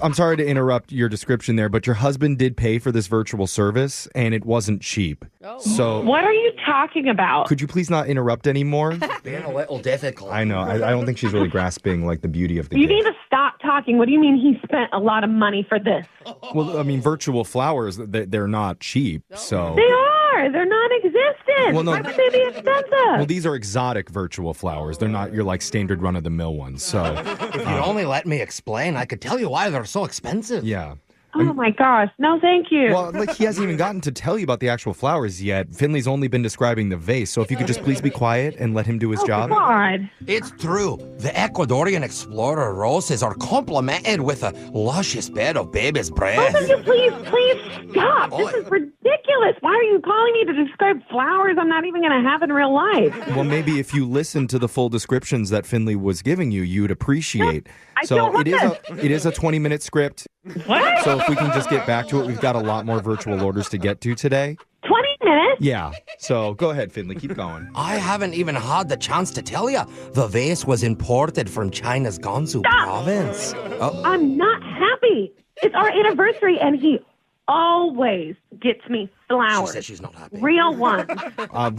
S4: I'm sorry to interrupt your description there, but your husband did pay for this virtual service, and it wasn't cheap.
S1: Oh.
S4: So
S10: What are you talking about?
S4: could you please not interrupt anymore?
S11: Being a little difficult.
S4: I know. I don't think she's really grasping like the beauty of the
S10: You
S4: gift.
S10: need to stop talking. What do you mean he spent a lot of money for this?
S4: Well, I mean, virtual flowers, they're not cheap. So,
S10: They are. They're non-existent.
S4: Well, no.
S10: Why would they be expensive?
S4: well, these are exotic virtual flowers. They're not your like standard run-of-the-mill ones. So,
S11: If you'd only let me explain, I could tell you why they're so expensive.
S4: yeah.
S10: Oh my gosh. No, thank you.
S4: Well, like he hasn't even gotten to tell you about the actual flowers yet. Finley's only been describing the vase. So if you could just please be quiet and let him do his job.
S10: God.
S11: It's true. The Ecuadorian explorer roses are complemented with a luscious bed of baby's breath.
S10: Both of you, please stop. This is ridiculous. Why are you calling me to describe flowers I'm not even going to have in real life?
S4: Well, maybe if you listen to the full descriptions that Finley was giving you, you'd appreciate.
S10: I don't want
S4: it is a 20-minute script.
S10: What?
S4: So if we can just get back to it, we've got a lot more virtual orders to get to today.
S10: 20 minutes?
S4: Yeah. So go ahead, Finley. Keep going.
S11: I haven't even had the chance to tell you. The vase was imported from China's Gansu province. Oh,
S10: I'm not happy. It's our anniversary, and he always gets me
S11: she
S10: flowers.
S11: says she's not happy.
S10: Real ones.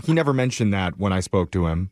S4: He never mentioned that when I spoke to him.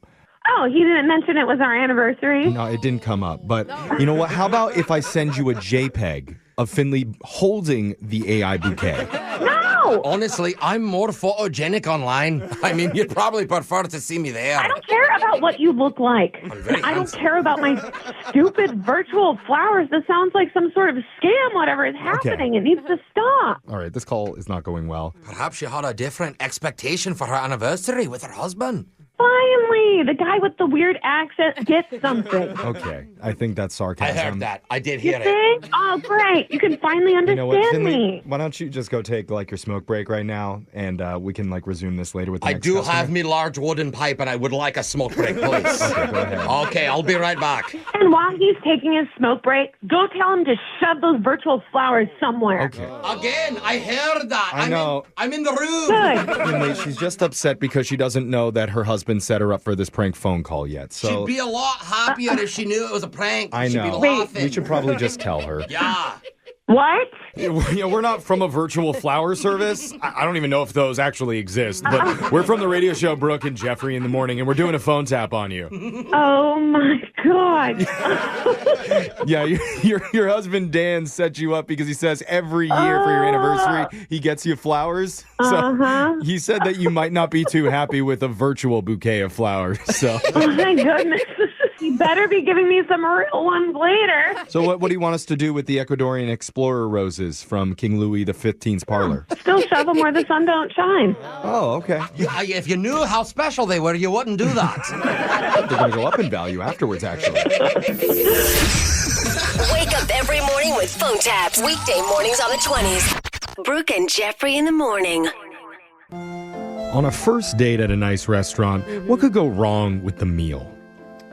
S10: Oh, he didn't mention it was our anniversary?
S4: No, it didn't come up. But you know what? How about if I send you a JPEG of Finley holding the AI bouquet?
S10: No!
S11: Honestly, I'm more photogenic online. I mean, you'd probably prefer to see me there.
S10: I don't care about what you look like.
S11: very
S10: I don't
S11: handsome.
S10: care about my stupid virtual flowers. This sounds like some sort of scam, whatever is happening. It needs to stop.
S4: All right, this call is not going well.
S11: Perhaps she had a different expectation for her anniversary with her husband.
S10: Finally, the guy with the weird accent gets something.
S4: Okay, I think that's
S11: I
S4: sarcasm.
S11: heard that. I did
S10: You
S11: hear it.
S10: think? Oh, great. You can finally
S4: You
S10: understand
S4: know what, Finley?
S10: me.
S4: Why don't you just go take like your smoke break right now, and we can like resume this later with the
S11: I
S4: next
S11: do
S4: customer?
S11: have me large wooden pipe, and I would like a smoke break, please.
S4: Okay, go ahead.
S11: Okay, I'll be right back.
S10: And while he's taking his smoke break, go tell him to shove those virtual flowers somewhere.
S4: Okay.
S11: Again, I heard that.
S4: I know.
S11: I'm in the room.
S10: Good.
S4: Finley, she's just upset because she doesn't know that her husband set her up for this prank phone call yet. So
S11: She'd be a lot happier if she knew it was a prank.
S4: I
S11: She'd
S4: know.
S11: be laughing.
S4: We should probably just tell her.
S11: Yeah.
S10: What?
S4: We're not from a virtual flower service. I don't even know if those actually exist, but we're from the radio show Brooke and Jeffrey in the Morning, and we're doing a phone tap on you.
S10: Oh, my God.
S4: Yeah, your husband Dan set you up because he says every year for your anniversary he gets you flowers. So he said that you might not be too happy with a virtual bouquet of flowers. So
S10: Oh, my goodness. You better be giving me some real ones later.
S4: So what do you want us to do with the Ecuadorian explorer roses from King Louis XV's parlor?
S10: Still shove them where the sun don't shine.
S4: Oh, okay.
S11: If you knew how special they were, you wouldn't do that.
S4: They're going to go up in value afterwards, actually.
S6: Wake up every morning with phone taps. Weekday mornings on the 20s. Brooke and Jeffrey in the morning.
S4: On a first date at a nice restaurant, what could go wrong with the meal?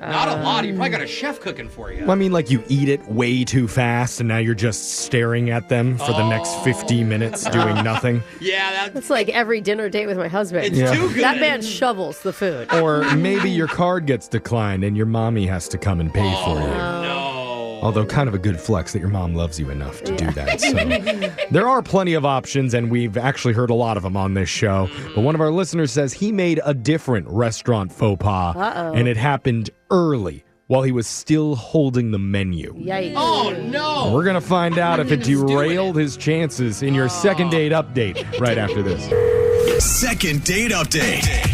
S2: Not a lot. You probably got a chef cooking for you.
S4: Well, I mean, like you eat it way too fast and now you're just staring at them for the next 50 minutes doing nothing.
S2: Yeah,
S1: It's like every dinner date with my husband.
S2: it's too good.
S1: That man shovels the food.
S4: Or maybe your card gets declined and your mommy has to come and pay for you.
S2: No.
S4: Although kind of a good flex that your mom loves you enough to do that. So there are plenty of options, and we've actually heard a lot of them on this show. But one of our listeners says he made a different restaurant faux pas, and it happened early while he was still holding the menu.
S1: Yikes.
S2: Oh, no.
S4: We're going to find out if it derailed his chances in your second date update right after this.
S9: Second date update.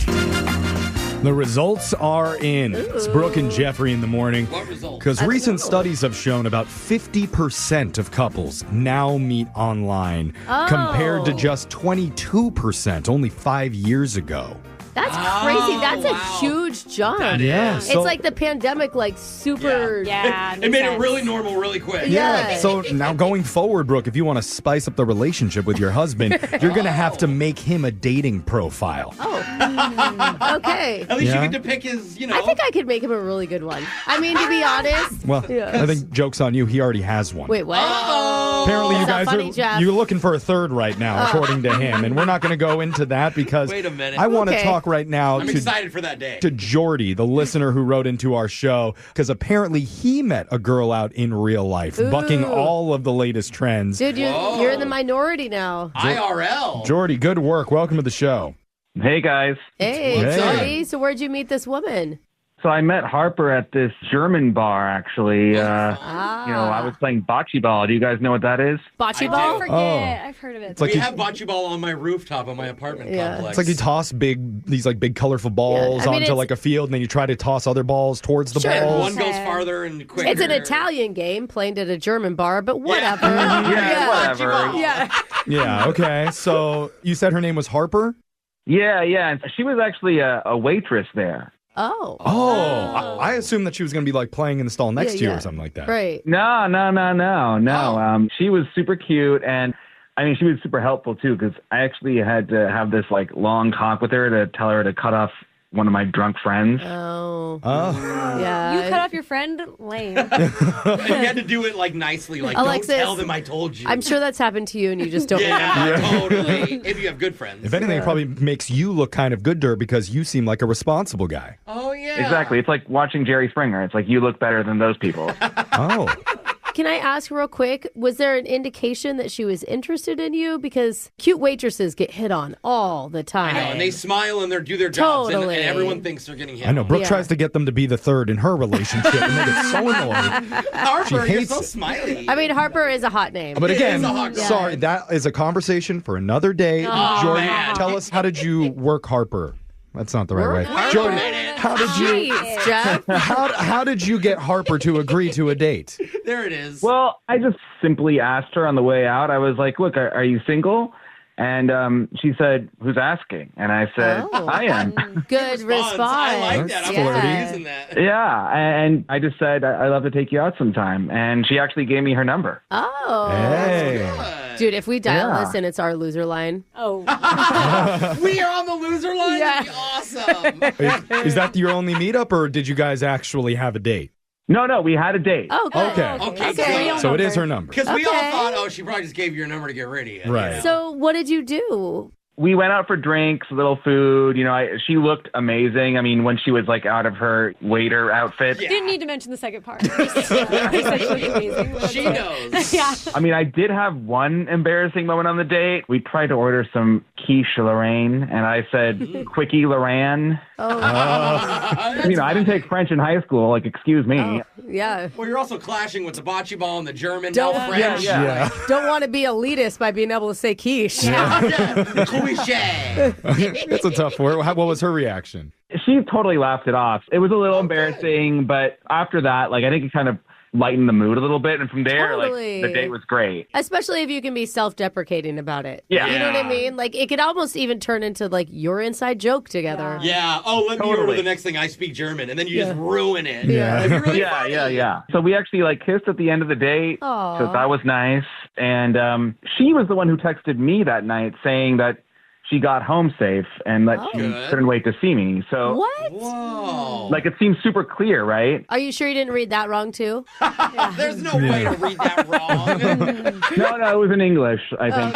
S4: The results are in. It's Brooke and Jeffrey in the morning.
S2: What result?
S4: Because recent studies have shown about 50% of couples now meet online compared to just 22% only 5 years ago.
S1: That's crazy. That's a huge jump.
S4: Yeah.
S1: It's like the pandemic, like super.
S3: Yeah.
S2: It made it really normal really quick.
S4: Yeah. So now going forward, Brooke, if you want to spice up the relationship with your husband, you're going to have to make him a dating profile.
S1: Oh. Okay.
S2: At least you get to pick his,
S1: I think I could make him a really good one. I mean, to be honest.
S4: Well, I think joke's on you. He already has one.
S1: Wait, what?
S4: Apparently you
S1: That's
S4: guys
S1: not funny, Jeff.
S4: you're looking for a third right now, according to him. And we're not going to go into that because
S2: Wait a minute.
S4: I want to talk right now
S2: I'm excited for that day.
S4: to Jordy, the listener who wrote into our show, because apparently he met a girl out in real life, bucking all of the latest trends.
S1: Dude, you're in the minority now.
S2: IRL.
S4: Jordy, good work. Welcome to the show.
S12: Hey, guys.
S1: Hey, Jordy. So where'd you meet this woman?
S12: So I met Harper at this German bar, actually. I was playing bocce ball. Do you guys know what that is?
S1: Bocce ball?
S3: I forget. I've heard of it.
S4: It's like
S2: we have bocce ball on my rooftop of my apartment complex.
S4: It's like you toss these big colorful balls onto like a field, and then you try to toss other balls towards the balls.
S2: One goes farther and quicker.
S1: It's an Italian game played at a German bar, but whatever.
S12: Whatever.
S4: Yeah, okay. So you said her name was Harper?
S12: Yeah. And she was actually a waitress there.
S1: Oh.
S4: I assumed that she was going to be like playing in the stall next to you or something like that.
S1: Right.
S12: No. She was super cute, and I mean, she was super helpful too, because I actually had to have this like long talk with her to tell her to cut off one of my drunk friends.
S1: Oh.
S3: Yeah. You cut off your friend? Lame.
S2: And you had to do it like nicely, like
S1: Alexis,
S2: don't tell them I told you.
S1: I'm sure that's happened to you and you just don't
S2: remember. Totally. If you have good friends.
S4: If anything, it probably makes you look kind of good to her because you seem like a responsible guy.
S2: Oh, yeah.
S12: Exactly. It's like watching Jerry Springer. It's like you look better than those people.
S4: Oh.
S1: Can I ask real quick, was there an indication that she was interested in you? Because cute waitresses get hit on all the time.
S2: I know, and they smile and they do their jobs,
S1: Totally.
S2: and everyone thinks they're getting hit
S4: I know.
S2: on.
S4: Brooke tries to get them to be the third in her relationship, and they get so annoyed.
S2: Harper,
S4: She
S2: you're
S4: hates
S2: so
S4: it.
S2: smiley.
S1: I mean, Harper is a hot name.
S4: But again,
S2: It is a hot girl.
S4: sorry, that is a conversation for another day.
S1: Oh,
S4: Jordan,
S2: man.
S4: tell us, how did you work Harper? That's not the right way.
S2: Harper?
S4: Jordan, how did you...
S1: Jeez, Jeff.
S4: How did you get Harper to agree to a date?
S2: There it is.
S12: Well, I just simply asked her on the way out. I was like, look, are you single? And she said, who's asking? And I said, I am.
S1: Good response.
S2: I like that. I'm
S1: Yeah.
S2: using that.
S12: Yeah. And I just said, I'd love to take you out sometime. And she actually gave me her number.
S1: Oh.
S4: Hey.
S1: Dude, if we dial this and it's our loser line.
S3: Oh.
S2: We are on the loser line?
S1: Yeah.
S2: That'd be awesome.
S4: Is that your only meetup, or did you guys actually have a date?
S12: No, we had a date.
S1: Oh, good.
S2: Okay,
S3: Okay.
S4: So it is her number.
S2: Because we all
S1: Okay.
S2: thought, she probably just gave you your number to get ready.
S4: Right.
S1: So what did you do?
S12: We went out for drinks, a little food. She looked amazing. I mean, when she was like out of her waiter outfit.
S3: Didn't need to mention the second part. Sexually amazing.
S2: She knows.
S3: Yeah.
S12: I mean, I did have one embarrassing moment on the date. We tried to order some quiche Lorraine, and I said quickie Lorraine. I didn't take French in high school. Like, excuse me.
S1: Yeah.
S2: Well, you're also clashing with the bocce ball and the German,
S1: Don't-
S2: now French.
S4: Yeah.
S1: Don't want to be elitist by being able to say quiche.
S2: Quiche.
S4: That's a tough word. What was her reaction?
S12: She totally laughed it off. It was a little embarrassing, but after that, like, I think it kind of lightened the mood a little bit. And from there,
S1: Totally.
S12: like, the date was great.
S1: Especially if you can be self-deprecating about it.
S12: Yeah.
S1: You know what I mean? Like, it could almost even turn into, like, your inside joke together.
S2: Yeah. Oh, let me
S12: Totally.
S2: order the next thing. I speak German. And then you just ruin it.
S1: Yeah.
S2: It'd be really
S12: Yeah,
S2: funny.
S12: yeah. So we actually like kissed at the end of the date.
S1: Aw.
S12: So that was nice. And she was the one who texted me that night saying that she got home safe and that she
S2: Good.
S12: couldn't wait to see me. So
S1: What?
S2: Whoa.
S12: like, it seems super clear, right?
S1: Are you sure you didn't read that wrong, too?
S2: There's no way to read that wrong.
S12: No, it was in English, I think.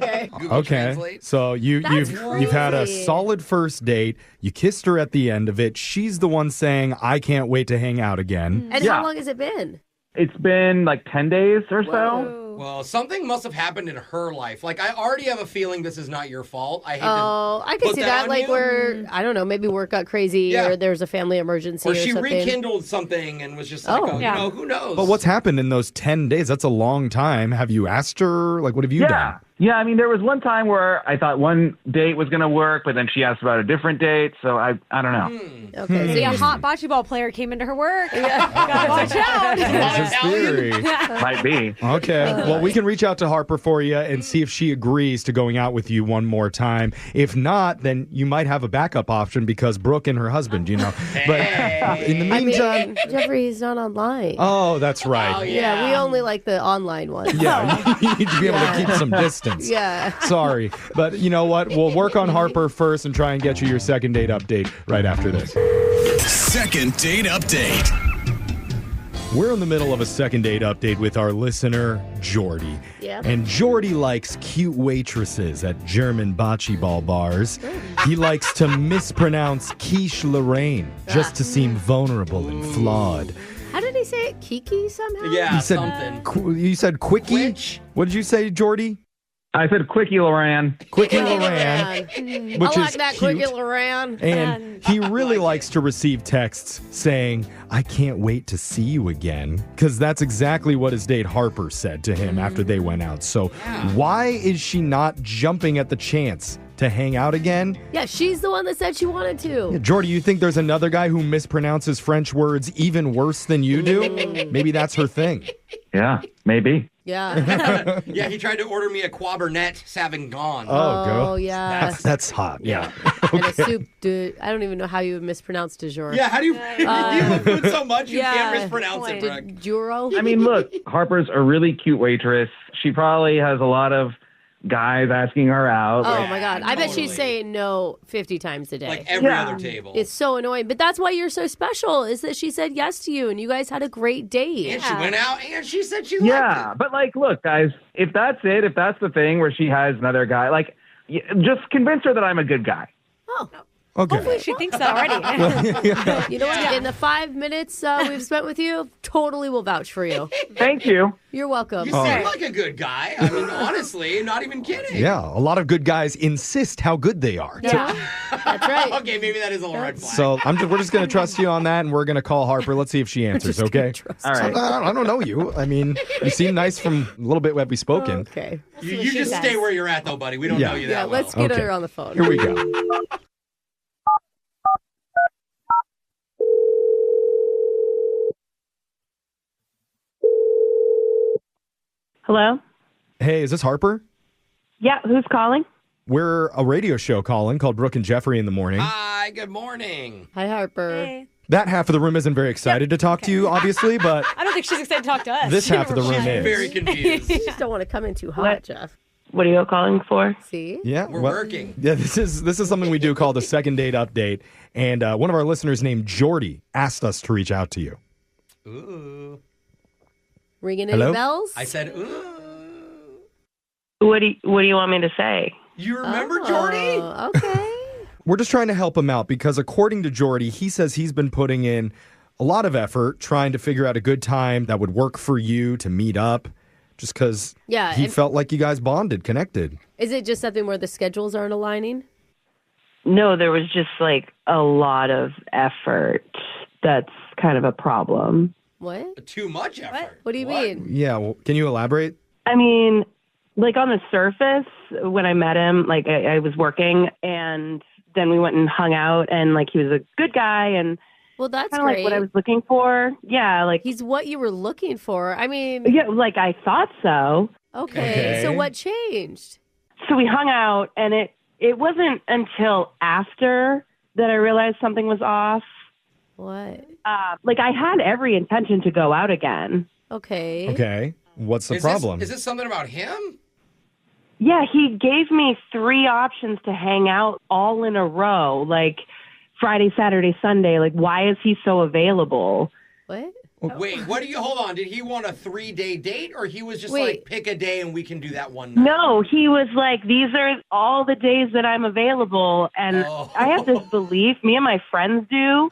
S1: Okay.
S2: Google
S4: Okay.
S2: Translate.
S4: So you've had a
S1: crazy.
S4: solid first date. You kissed her at the end of it. She's the one saying, "I can't wait to hang out again."
S1: And
S12: Yeah.
S1: how long has it been?
S12: It's been like 10 days or so.
S2: Well, something must have happened in her life. Like, I already have a feeling this is not your fault. I hate
S1: Oh, I can
S2: put
S1: see
S2: that
S1: that.
S2: on
S1: Like,
S2: you.
S1: where, I don't know, maybe work got crazy
S2: Yeah.
S1: or there's a family emergency
S2: or
S1: or
S2: she
S1: something.
S2: rekindled something and was just like,
S3: yeah.
S2: who knows?
S4: But what's happened in those 10 days? That's a long time. Have you asked her? Like, what have you done?
S12: Yeah, I mean, there was one time where I thought one date was going to work, but then she asked about a different date, so I don't know.
S3: Okay, so a hot bocce ball player came into her work. Gotta watch out.
S4: That's his theory.
S12: Might be.
S4: Okay. Well, we can reach out to Harper for you and see if she agrees to going out with you one more time. If not, then you might have a backup option because Brooke and her husband, But in the meantime...
S1: Jeffrey's not online.
S4: Oh, that's right.
S2: Oh,
S1: Yeah, we only like the online one.
S4: Yeah, you need to be able to keep some distance.
S1: Yeah.
S4: Sorry. But you know what? We'll work on Harper first and try and get you your second date update right after this.
S9: Second date update.
S4: We're in the middle of a second date update with our listener, Jordy.
S1: Yep.
S4: And Jordy likes cute waitresses at German bocce ball bars. He likes to mispronounce Quiche Lorraine just to seem vulnerable and flawed.
S1: How did he say it? Kiki somehow?
S2: Yeah,
S4: You said,
S2: something.
S4: you said quickie?
S2: Quiche?
S4: What did you say, Jordy?
S12: I said Quickie Loran.
S4: Quickie
S1: Quickie
S4: Loran.
S1: Loran.
S4: Which
S1: I like
S4: is
S1: that
S4: cute.
S1: Quickie Loran.
S4: And he really likes to receive texts saying, I can't wait to see you again. Because that's exactly what his date Harper said to him after they went out. So why is she not jumping at the chance to hang out again?
S1: Yeah, she's the one that said she wanted to.
S4: Yeah, Jordy, you think there's another guy who mispronounces French words even worse than you do? Maybe that's her thing.
S12: Yeah, maybe.
S1: Yeah.
S2: Yeah, he tried to order me a Quabernet Sauvignon.
S1: Oh, yeah.
S4: That's hot. Yeah.
S1: And a soup de... I don't even know how you would mispronounce de jour.
S2: Yeah, how do you... you love food so much you can't mispronounce it,
S1: De
S2: Brooke.
S1: juro?
S12: I mean, look, Harper's a really cute waitress. She probably has a lot of guys asking her out.
S1: Oh, my God. I bet she's saying no 50 times a day.
S2: Like every other table.
S1: It's so annoying. But that's why you're so special, is that she said yes to you and you guys had a great date.
S2: And she went out and she said she liked
S12: Yeah, but like, look, guys, if that's it, if that's the thing where she has another guy, like, just convince her that I'm a good guy.
S1: Oh.
S4: Okay.
S3: Hopefully she thinks that already.
S1: You know what? In the 5 minutes we've spent with you, totally will vouch for you.
S12: Thank you.
S1: You're welcome.
S2: You seem like a good guy. I mean, honestly, not even kidding.
S4: Yeah, a lot of good guys insist how good they are.
S1: Yeah, that's right.
S2: Okay, maybe that is a little red flag.
S4: So we're just going to trust you on that, and we're going to call Harper. Let's see if she answers, okay?
S12: All right.
S4: I don't know you. I mean, you seem nice from a little bit what we've spoken.
S1: Okay.
S2: You just stay where you're at, though, buddy. We don't know you that well.
S1: Let's get her on the phone.
S4: Here we go.
S10: Hello?
S4: Hey, is this Harper?
S10: Yeah, who's calling?
S4: We're a radio show calling called Brooke and Jeffrey in the morning.
S2: Hi, good morning.
S1: Hi, Harper.
S3: Hey.
S4: That half of the room isn't very excited to talk to you, obviously, but
S3: I don't think she's excited to talk to us.
S4: this half of the room is.
S2: Very confused.
S1: You just don't want to come in too hot,
S10: What?
S1: Jeff.
S10: What are you calling for?
S1: See?
S4: Yeah,
S2: We're working.
S4: Yeah, this is something we do called the second date update, and one of our listeners named Jordy asked us to reach out to you.
S2: Ooh.
S1: Ringing
S4: Hello?
S1: any bells?
S2: I said, ooh.
S10: What do you want me to say?
S2: You remember Jordy?
S1: Okay.
S4: We're just trying to help him out because according to Jordy, he says he's been putting in a lot of effort trying to figure out a good time that would work for you to meet up just because he felt like you guys bonded, connected.
S1: Is it just something where the schedules aren't aligning?
S10: No, there was just like a lot of effort. That's kind of a problem.
S1: What?
S2: Too much effort.
S1: What do you mean?
S4: Yeah, well, can you elaborate?
S10: I mean, like on the surface, when I met him, like I was working and then we went and hung out and like he was a good guy and
S1: Well, that's
S10: kind of
S1: great.
S10: like what I was looking for. Yeah, like
S1: He's what you were looking for. I mean,
S10: yeah, like I thought so.
S1: okay. So what changed?
S10: So we hung out and it wasn't until after that I realized something was off.
S1: What?
S10: Like I had every intention to go out again.
S1: Okay.
S4: Okay. What's the
S2: Is
S4: problem?
S2: Is this something about him?
S10: Yeah, he gave me 3 options to hang out all in a row, like Friday, Saturday, Sunday. Like, why is he so available?
S1: What?
S2: Wait, hold on. Did he want a 3-day date or he was just
S1: Wait.
S2: like, pick a day and we can do that one night?
S10: No, he was like, these are all the days that I'm available. And I have this belief, me and my friends do,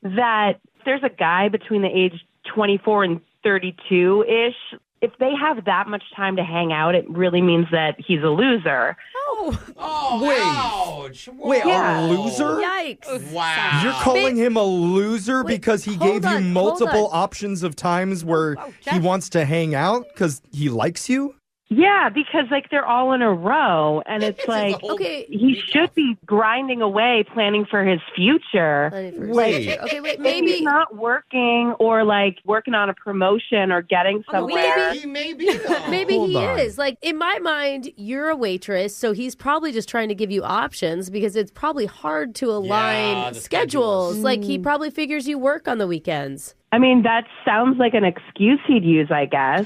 S10: that there's a guy between the age 24 and 32-ish. If they have that much time to hang out, it really means that he's a loser.
S2: Ouch.
S4: Wait,
S10: Yeah.
S4: a loser?
S1: Yikes.
S2: Wow.
S4: You're calling him a loser because he gave you
S1: hold
S4: multiple
S1: on.
S4: options of times where he
S3: Jeff.
S4: wants to hang out because he likes you?
S10: Yeah, because like they're all in a row, and it's like he should be grinding away, planning for his future.
S1: Wait, maybe
S10: he's not working or like working on a promotion or getting somewhere.
S2: He may be though.
S1: Maybe he is. Like in my mind, you're a waitress, so he's probably just trying to give you options because it's probably hard to align schedules. Like he probably figures you work on the weekends.
S10: I mean, that sounds like an excuse he'd use, I guess.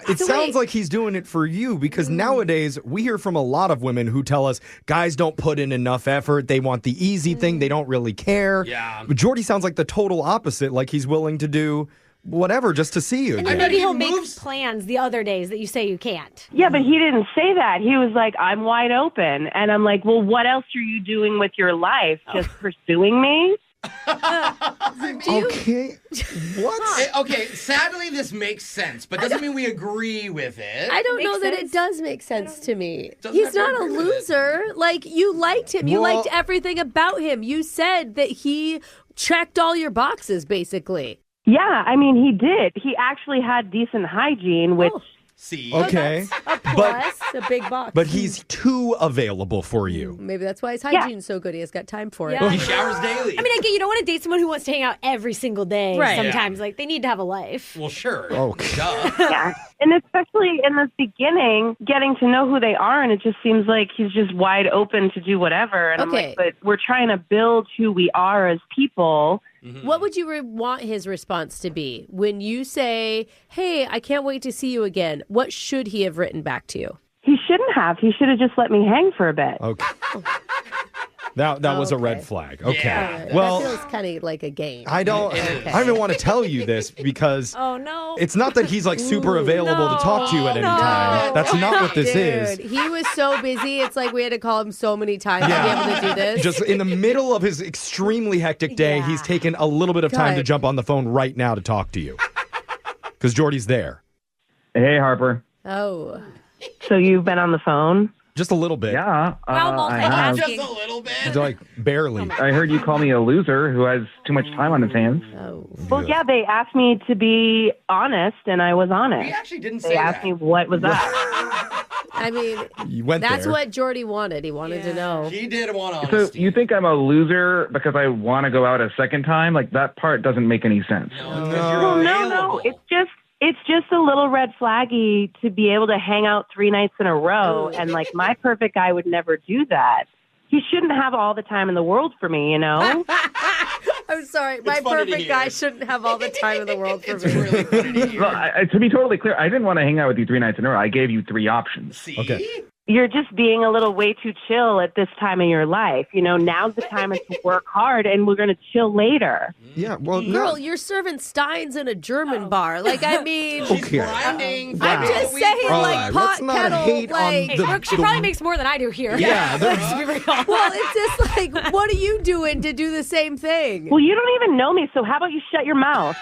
S4: It sounds like he's doing it for you because nowadays we hear from a lot of women who tell us guys don't put in enough effort. They want the easy thing. They don't really care.
S2: Yeah.
S4: But Jordy sounds like the total opposite. Like he's willing to do whatever just to see you.
S3: And then maybe he'll make plans the other days that you say you can't.
S10: Yeah, but he didn't say that. He was like, I'm wide open. And I'm like, well, what else are you doing with your life? Just pursuing me?
S4: Okay. What?
S2: Okay, sadly this makes sense, but doesn't mean we agree with it.
S1: I don't know that it does make sense to me. He's not a loser. Like, you liked him. You liked everything about him. You said that he checked all your boxes, basically.
S10: Yeah, I mean, he did. He actually had decent hygiene, which...
S2: See?
S4: Okay.
S1: A plus, a big box.
S4: But he's too available for you.
S1: Maybe that's why his hygiene's so good. He has got time for it.
S2: He showers daily.
S3: I mean, I get you don't want to date someone who wants to hang out every single day.
S1: Right.
S3: Sometimes, like, they need to have a life.
S2: Well, sure.
S4: Okay.
S10: Yeah, and especially in the beginning, getting to know who they are, and it just seems like he's just wide open to do whatever. And I'm like, but we're trying to build who we are as people.
S1: What would you want his response to be? When you say, hey, I can't wait to see you again, what should he have written back to you?
S10: He shouldn't have. He should have just let me hang for a bit.
S4: Okay. That was a red flag. Okay.
S1: Yeah.
S4: Well,
S1: that feels kind of like a game.
S4: I don't even want to tell you this because
S3: oh no,
S4: it's not that he's like super available to talk to you at any time. That's not what this is.
S1: He was so busy. It's like we had to call him so many times to be able to do this.
S4: Just in the middle of his extremely hectic day, he's taken a little bit of time to jump on the phone right now to talk to you. Because Jordy's there.
S12: Hey, Harper.
S1: Oh.
S10: So you've been on the phone?
S4: Just a little bit.
S12: Yeah.
S3: I have.
S2: Just a little bit.
S4: Like, barely.
S12: I heard you call me a loser who has too much time on his hands.
S1: Oh.
S10: Well, yeah, they asked me to be honest, and I was honest.
S2: We actually didn't say
S10: They asked me what was up.
S1: I mean,
S4: You went
S1: that's
S4: there.
S1: what Jordy wanted. He wanted to know.
S2: He did want honesty.
S12: So you think I'm a loser because I want to go out a second time? Like, that part doesn't make any sense.
S10: No. It's just a little red flaggy to be able to hang out 3 nights in a row. And like my perfect guy would never do that. He shouldn't have all the time in the world for me, you know?
S1: I'm sorry. My perfect guy shouldn't have all the time in the world for me.
S2: Really funny to hear.
S12: Well, to be totally clear, I didn't want to hang out with you 3 nights in a row. I gave you 3 options.
S2: See?
S4: Okay.
S10: You're just being a little way too chill at this time in your life. You know, now's the time to work hard and we're going to chill later.
S4: Yeah, well,
S1: Girl, you're serving Steins in a German bar. Like, I mean,
S2: Grinding.
S1: I'm just saying, like, pot,
S4: let's not
S1: kettle,
S4: hate on
S1: like.
S4: the-
S3: Brooke, she probably makes more than I do here.
S4: Yeah,
S3: Let's be real.
S1: Well, it's just like, what are you doing to do the same thing?
S10: Well, you don't even know me, so how about you shut your mouth?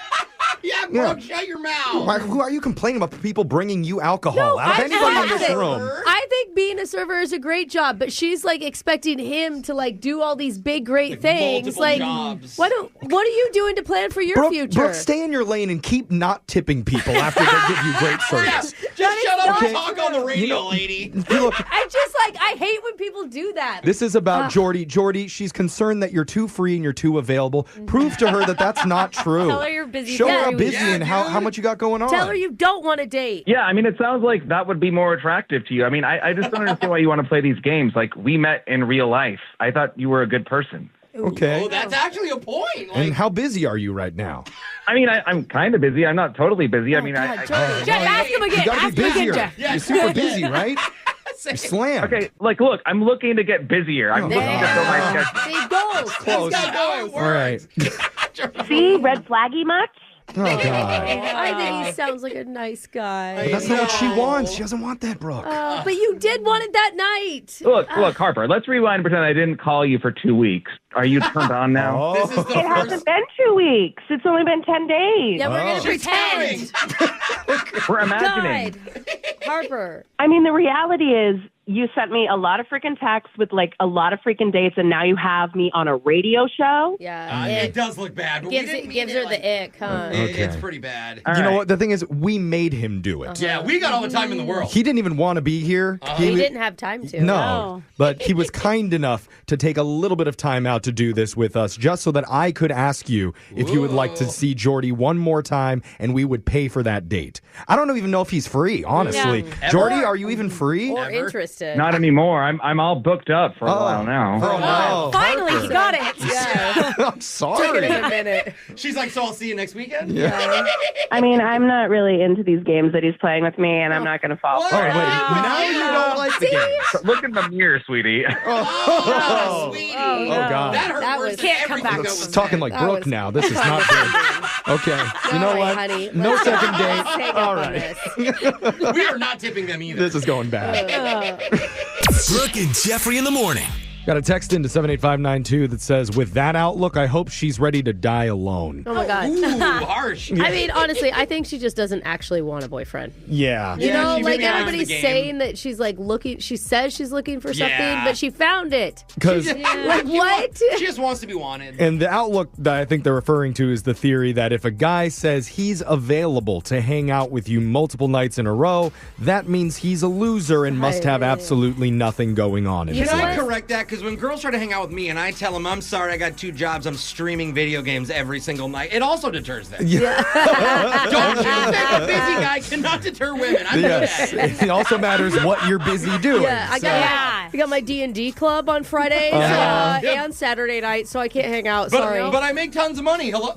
S2: Yeah, Brooke, shut your mouth.
S4: Who are you complaining about people bringing you alcohol? Out of anybody in this room.
S1: I think being a server is a great job, but she's like expecting him to like do all these big, great things.
S2: multiple
S1: Like,
S2: jobs.
S1: what are you doing to plan for your future?
S4: Brooke, stay in your lane and keep not tipping people after they give you great service.
S2: Just shut up
S1: not
S2: and talk on the radio, lady.
S4: Look,
S1: I just like, I hate when people do that.
S4: this is about Jordy. Jordy, she's concerned that you're too free and you're too available. Prove to her that that's not true.
S3: Tell her you're busy.
S4: Show her how
S3: too.
S4: busy and how much you got going on.
S1: Tell her you don't want to date.
S12: Yeah, I mean, it sounds like that would be more attractive to you. I mean, I just don't understand why you want to play these games. Like, we met in real life. I thought you were a good person.
S4: Okay.
S2: Oh, that's actually a point. Like,
S4: And how busy are you right now?
S12: I mean, I'm kind of busy. I'm not totally busy. I mean,
S1: God,
S3: Jeff, ask him again.
S4: You gotta
S3: Ask
S4: be
S3: him again,
S4: busier.
S3: Jeff.
S4: You're super busy, right? You're slammed.
S12: Okay, like, look, I'm looking to get busier. I'm looking to fill my schedule.
S1: See, goals.
S4: Close.
S1: He's got goals.
S4: All right.
S10: See, red flaggy much?
S4: Oh, God.
S1: I think he sounds like a nice guy.
S4: But that's not what she wants. She doesn't want that, Brooke.
S1: But you did want it that night.
S12: Look, Harper, let's rewind and pretend I didn't call you for 2 weeks. Are you turned on now?
S2: this is the
S10: It hasn't been 2 weeks. It's only been 10 days.
S1: Yeah, we're going to
S2: She's
S1: pretend.
S12: We're imagining.
S1: God. Harper.
S10: I mean, the reality is you sent me a lot of freaking texts with like a lot of freaking dates, and now you have me on a radio show.
S1: Yeah.
S2: It does look bad. But
S1: Gives her the ick, huh?
S2: It's pretty bad.
S4: You know what? The thing is, we made him do it.
S2: Yeah, we got all the time in the world.
S4: He didn't even want to be here.
S1: He didn't have time to.
S4: No, but he was kind enough to take a little bit of time out to do this with us, just so that I could ask you if you would like to see Jordy one more time, and we would pay for that date. I don't even know if he's free, honestly.
S1: Yeah.
S4: Jordy, are you even free?
S1: Or interested.
S12: Not anymore. I'm all booked up for a while now.
S4: Oh, no.
S3: Finally, he got it.
S1: Yeah.
S4: I'm sorry.
S1: Took it a minute.
S2: She's like, so I'll see you next weekend?
S4: Yeah.
S10: I mean, I'm not really into these games that he's playing with me, and I'm not going to fall
S4: Oh,
S10: for
S4: wait.
S10: it.
S4: Now you don't like the game.
S12: Look in the mirror, sweetie.
S2: Oh, sweetie.
S4: Oh, God.
S2: That hurt
S1: That
S2: worse
S1: was-
S2: than
S3: Can't come
S2: everything
S3: back.
S2: that was
S4: Talking
S2: said.
S4: like Brooke now. This is not good. Okay. You know
S1: All
S4: what?
S1: right, honey.
S4: No
S1: Let's
S4: second
S1: take
S4: date.
S1: up
S4: All
S1: on
S4: right.
S1: this.
S2: We are not tipping them either.
S4: This is going bad.
S9: Brooke and Jeffrey in the morning.
S4: Got a text into 78592 that says, with that outlook, I hope she's ready to die alone.
S1: Oh, my God.
S2: Ooh, harsh.
S1: I mean, honestly, I think she just doesn't actually want a boyfriend.
S4: Yeah.
S1: You know,
S2: she
S1: like
S2: really likes
S1: everybody's
S2: the game.
S1: saying that she's like looking, she says she's looking for something,
S2: Yeah.
S1: but she found it.
S4: Because
S1: Like, what?
S2: She just wants to be wanted.
S4: and the outlook that I think they're referring to is the theory that if a guy says he's available to hang out with you multiple nights in a row, that means he's a loser and must have absolutely nothing going on in his
S2: Can I
S4: life.
S2: correct that? Because when girls try to hang out with me and I tell them, I'm sorry, I got 2 jobs, I'm streaming video games every single night, it also deters them. Don't you think a busy guy cannot deter women? I know
S4: Yes.
S2: that.
S4: It also matters what you're busy doing.
S1: Yeah, I got my D&D club on Fridays and Saturday night, so I can't hang out. Sorry.
S2: But I make tons of money. Hello?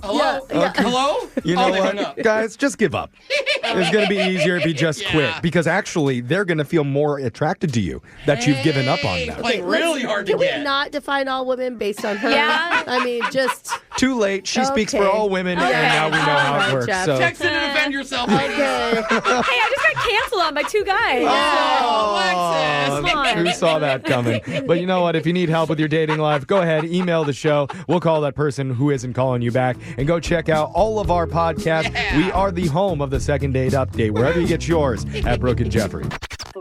S1: Yeah.
S2: Hello?
S4: You know
S2: Oh, they hung
S4: what,
S2: up.
S4: guys? Just give up. It's going to be easier if you just quit, because actually they're going to feel more attracted to you that you've given up on them.
S2: Like really hard to
S1: Can we
S2: get.
S1: not define all women based on her?
S3: Yeah.
S1: I mean, just
S4: Too late. She speaks for
S1: Okay.
S4: all women,
S1: Okay.
S4: and now we know how
S1: All right,
S4: it works.
S1: Jeff.
S4: So.
S2: Text it and defend yourself.
S1: okay.
S3: Hey, I just got canceled on by 2 guys.
S2: Oh, Alexis.
S3: Come on.
S4: Who saw that coming? But you know what? If you need help with your dating life, go ahead, email the show. We'll call that person who isn't calling you back. And go check out all of our podcasts.
S2: Yeah.
S4: We are the home of the Second Date Update, wherever you get yours, at Brooke and Jeffrey.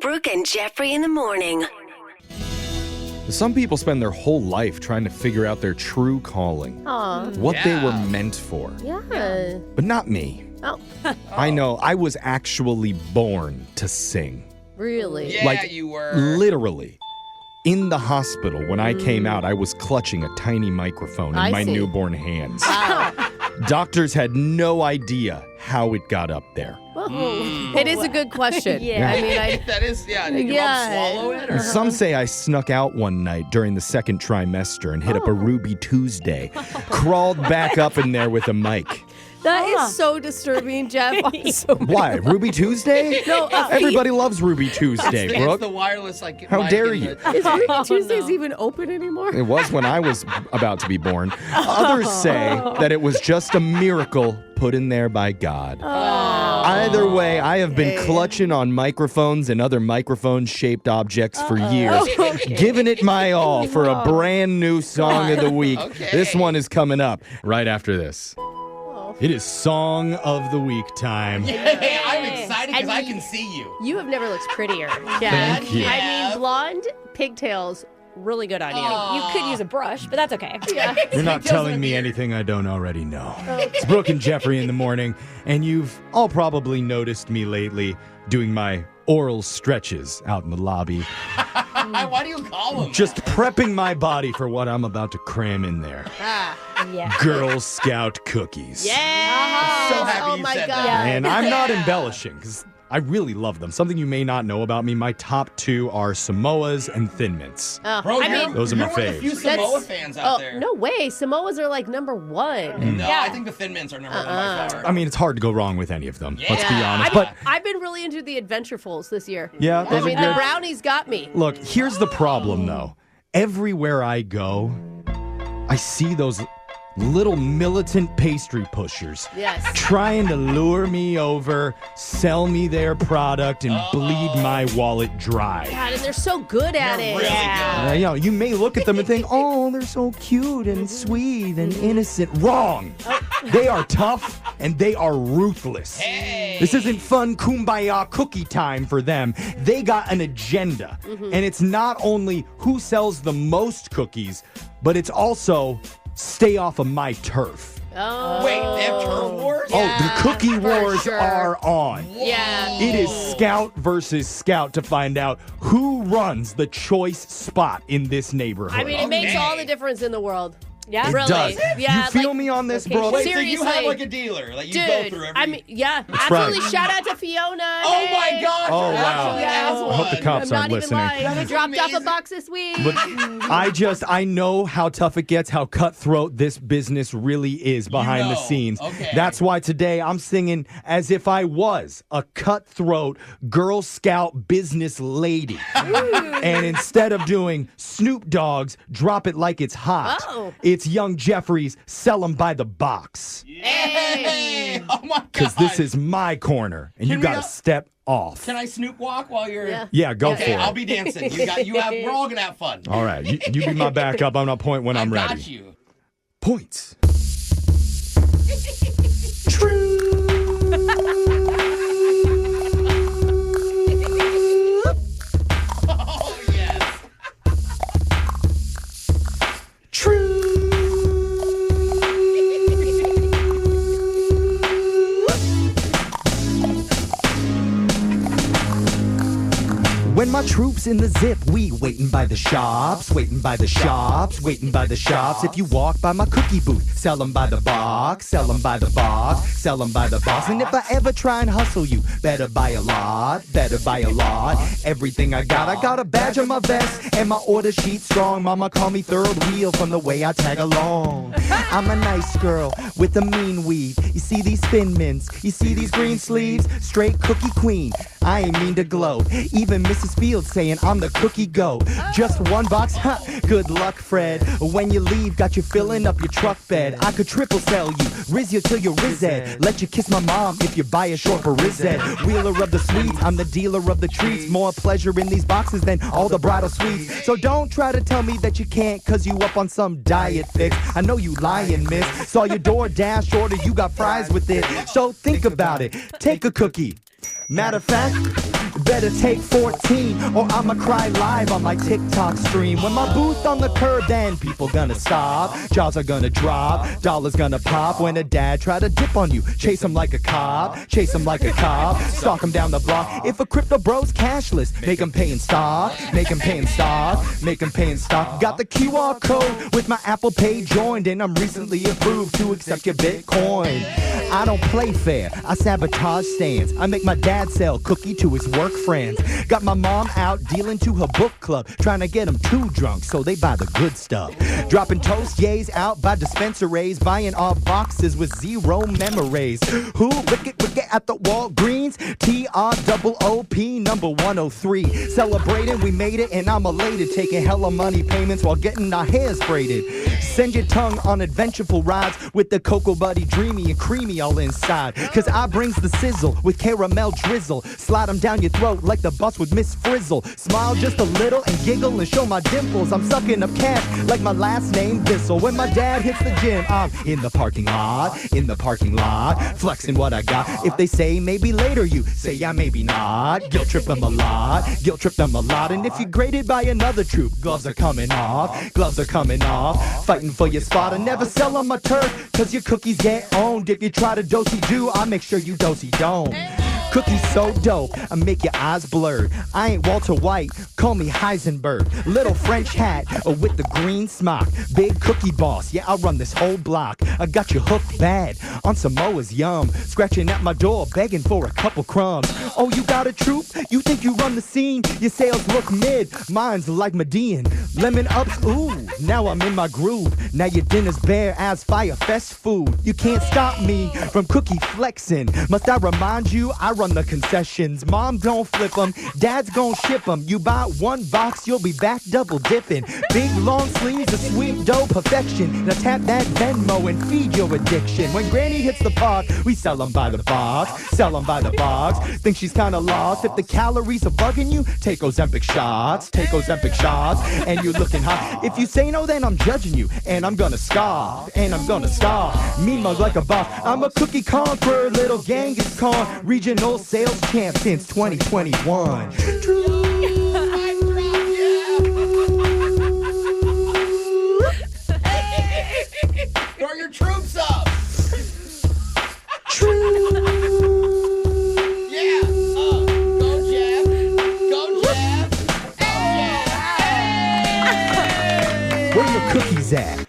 S6: Brooke and Jeffrey in the morning.
S4: Some people spend their whole life trying to figure out their true calling,
S1: Aw.
S4: what they were
S2: Yeah.
S4: meant for.
S1: Yeah.
S4: But not me.
S1: Oh,
S4: I know, I was actually born to sing.
S1: really?
S2: Yeah,
S4: Like,
S2: you were.
S4: Literally. In the hospital, when I came out, I was clutching a tiny microphone in
S1: I
S4: my
S1: see.
S4: newborn hands.
S1: Wow.
S4: Doctors had no idea how it got up there.
S1: Well, it is a good question.
S3: Yeah.
S1: I mean,
S2: That is, yeah. Did your
S1: Yeah.
S2: mom swallow it? Or?
S4: Some say I snuck out one night during the second trimester and hit up a Ruby Tuesday, crawled back up in there with a mic.
S1: that is so disturbing, Jeff. I'm so
S4: Why? Ruby Tuesday?
S1: No,
S4: Everybody loves Ruby Tuesday,
S2: It's
S4: Brooke.
S2: the wireless, like.
S4: How
S2: mic
S4: dare
S2: and
S4: you.
S2: the-
S1: Is Ruby Tuesdays even open anymore?
S4: It was when I was about to be born. Others say that it was just a miracle put in there by God. Either way, I have been clutching on microphones and other microphone-shaped objects for years, giving it my all for a brand new song of the week.
S2: Okay.
S4: This one is coming up right after this. It is Song of the Week time.
S2: Hey, I'm excited because
S1: And
S2: I can see you.
S1: You have never looked prettier, Jeff.
S4: Thank you.
S1: I mean, blonde pigtails, really good on you.
S3: You could use a brush, but that's okay.
S1: Yeah.
S4: You're not telling me anything I don't already know. It's Brooke and Jeffrey in the morning, and you've all probably noticed me lately doing my oral stretches out in the lobby,
S2: Why do you call him?
S4: just prepping my body for what I'm about to cram in there.
S3: Yeah.
S4: Girl Scout cookies.
S2: So happy
S1: Oh
S2: you
S1: my
S2: said
S1: God.
S2: that.
S4: And I'm not embellishing, because I really love them. Something you may not know about me, my top 2 are Samoas and Thin Mints.
S2: Bro,
S1: I mean,
S4: Those are my
S2: you're one of the few
S4: faves.
S2: Samoa fans out there.
S1: no way. Samoas are like number 1.
S2: No, I think the Thin Mints are number 1 by far.
S4: I mean, it's hard to go wrong with any of them. Let's be
S2: Yeah.
S4: honest. But
S1: I've been really into the Adventurefuls this year.
S4: yeah,
S1: I
S4: those
S1: mean,
S4: are
S1: the
S4: good.
S1: brownies got me.
S4: Look, here's the problem, though. Everywhere I go, I see those little militant pastry pushers.
S1: Yes.
S4: Trying to lure me over, sell me their product, and bleed my wallet dry.
S1: God, and they're so good at it.
S2: Really
S4: You know, you may look at them and think, oh, they're so cute and sweet and innocent. Wrong. They are tough and they are ruthless. This isn't fun kumbaya cookie time for them. They got an agenda. And it's not only who sells the most cookies, but it's also stay off of my turf.
S1: Oh.
S2: Wait, they have turf wars?
S1: Yeah,
S4: the cookie wars are on.
S1: Yeah.
S4: It is Scout versus Scout to find out who runs the choice spot in this neighborhood.
S1: I mean, it makes all the difference in the world.
S3: Yeah,
S4: It
S1: really.
S4: does.
S1: Yeah,
S4: You feel me on this, bro?
S2: Wait,
S1: Seriously.
S2: so you have like a dealer that you go
S1: Dude,
S2: through every...
S1: I mean, yeah,
S4: That's
S1: absolutely.
S4: right.
S1: Shout out to Fiona.
S2: Oh my gosh!
S4: Oh,
S2: you're
S4: wow.
S2: actually
S1: Yeah.
S2: has
S4: I hope the
S2: one.
S4: cops
S1: I'm
S4: aren't
S1: not even
S4: listening.
S1: lying. We dropped off a box this week.
S4: But I know how tough it gets, how cutthroat this business really is behind the scenes.
S2: Okay.
S4: That's why today I'm singing as if I was a cutthroat Girl Scout business lady. And instead of doing Snoop Dogg's Drop It Like It's Hot, it's Young Jeffrey's Sell 'Em by the Box.
S2: Hey! Oh my god!
S4: Because this is my corner, and you
S2: Can we
S4: got to
S2: not-
S4: step off.
S2: Can I snoop walk while you're...
S4: Yeah, go
S2: Okay,
S4: for it.
S2: I'll be dancing. We're all gonna have fun.
S4: All right, you be my backup. I'm going to point when I'm ready.
S2: Got you.
S4: Points.
S2: Oh yes.
S13: When my troops in the zip, we waiting by the shops, waiting by the shops, waiting by the shops. If you walk by my cookie booth, sell 'em by the box, sell 'em by the box, sell 'em by the box. And if I ever try and hustle you, better buy a lot, better buy a lot. Everything I got a badge on my vest, and my order sheet strong. Mama call me third wheel from the way I tag along. I'm a nice girl with a mean weave. You see these thin mints, you see these green sleeves, straight cookie queen. I ain't mean to gloat. Even Mrs. Fields saying I'm the cookie goat. Just one box, huh? Good luck, Fred. When you leave, got you filling up your truck bed. I could triple sell you, riz you till you're rizzed. Let you kiss my mom if you buy a short for rizzed. Wheeler of the sweets, I'm the dealer of the treats. More pleasure in these boxes than all the bridal suites. So don't try to tell me that you can't, cause you up on some diet fix. I know you lying, miss. Saw your DoorDash order, you got fries with it. So think about it, take a cookie. Matter of fact, better take 14 or I'ma cry live on my TikTok stream. When my booth on the curb, then people gonna stop, jaws are gonna drop, dollars gonna pop. When a dad try to dip on you, chase him like a cop, chase him like a cop, stalk him down the block. If a crypto bro's cashless, make him pay in stock, make him pay in stock, make him pay in stock. Got the QR code with my Apple Pay joined, and I'm recently approved to accept your Bitcoin. I don't play fair, I sabotage stands. I make my dad sell cookie to his work friends. Got my mom out dealing to her book club, trying to get them too drunk so they buy the good stuff. Dropping toast yays out by dispensaries, buying all boxes with zero memories. Who wicked at the Walgreens? TROOP number 103. Celebrating, we made it, and I'm elated, taking hella money payments while getting our hairs braided. Send your tongue on adventureful rides with the Cocoa Buddy dreamy and creamy all inside. Cause I brings the sizzle with caramel drizzle. Slide them down your throat like the bus with Miss Frizzle. Smile just a little and giggle and show my dimples. I'm sucking up cash like my last name Bissell. When my dad hits the gym, I'm in the parking lot, in the parking lot, flexing what I got. If they say maybe later, you say yeah, maybe not. Guilt trip them a lot, guilt trip them a lot. And if you're graded by another troop, gloves are coming off, gloves are coming off. Fighting for your spot, I never sell on my turf, cause your cookies get owned. If you try to dosey-do, I make sure you dosey-don't. Cookies so dope, I make your eyes blurred. I ain't Walter White, call me Heisenberg. Little French hat with the green smock. Big cookie boss, yeah, I run this whole block. I got you hooked bad on Samoa's yum. Scratching at my door, begging for a couple crumbs. Oh, you got a troop? You think you run the scene? Your sales look mid, mine's like Median. Lemon ups, ooh, now I'm in my groove. Now your dinner's bare as fire fest food. You can't stop me from cookie flexing. Must I remind you, I run from the concessions. Mom don't flip them, dad's gon' ship them. You buy one box, you'll be back double dipping. Big long sleeves of sweet dough perfection. Now tap that Venmo and feed your addiction. When Granny hits the park, we sell them by the box. Sell them by the box. Think she's kinda lost. If the calories are bugging you, take Ozempic shots. Take Ozempic shots. And you looking hot. If you say no, then I'm judging you. And I'm gonna scoff. And I'm gonna starve. Mean mug like a boss. I'm a cookie conqueror, little Genghis Khan. Regional sales champ since 2021. True.
S2: Throw your troops up.
S13: True.
S2: Yeah. Go, Jeff. Go, Jeff. Go, Jeff. Hey.
S13: Where your cookies at?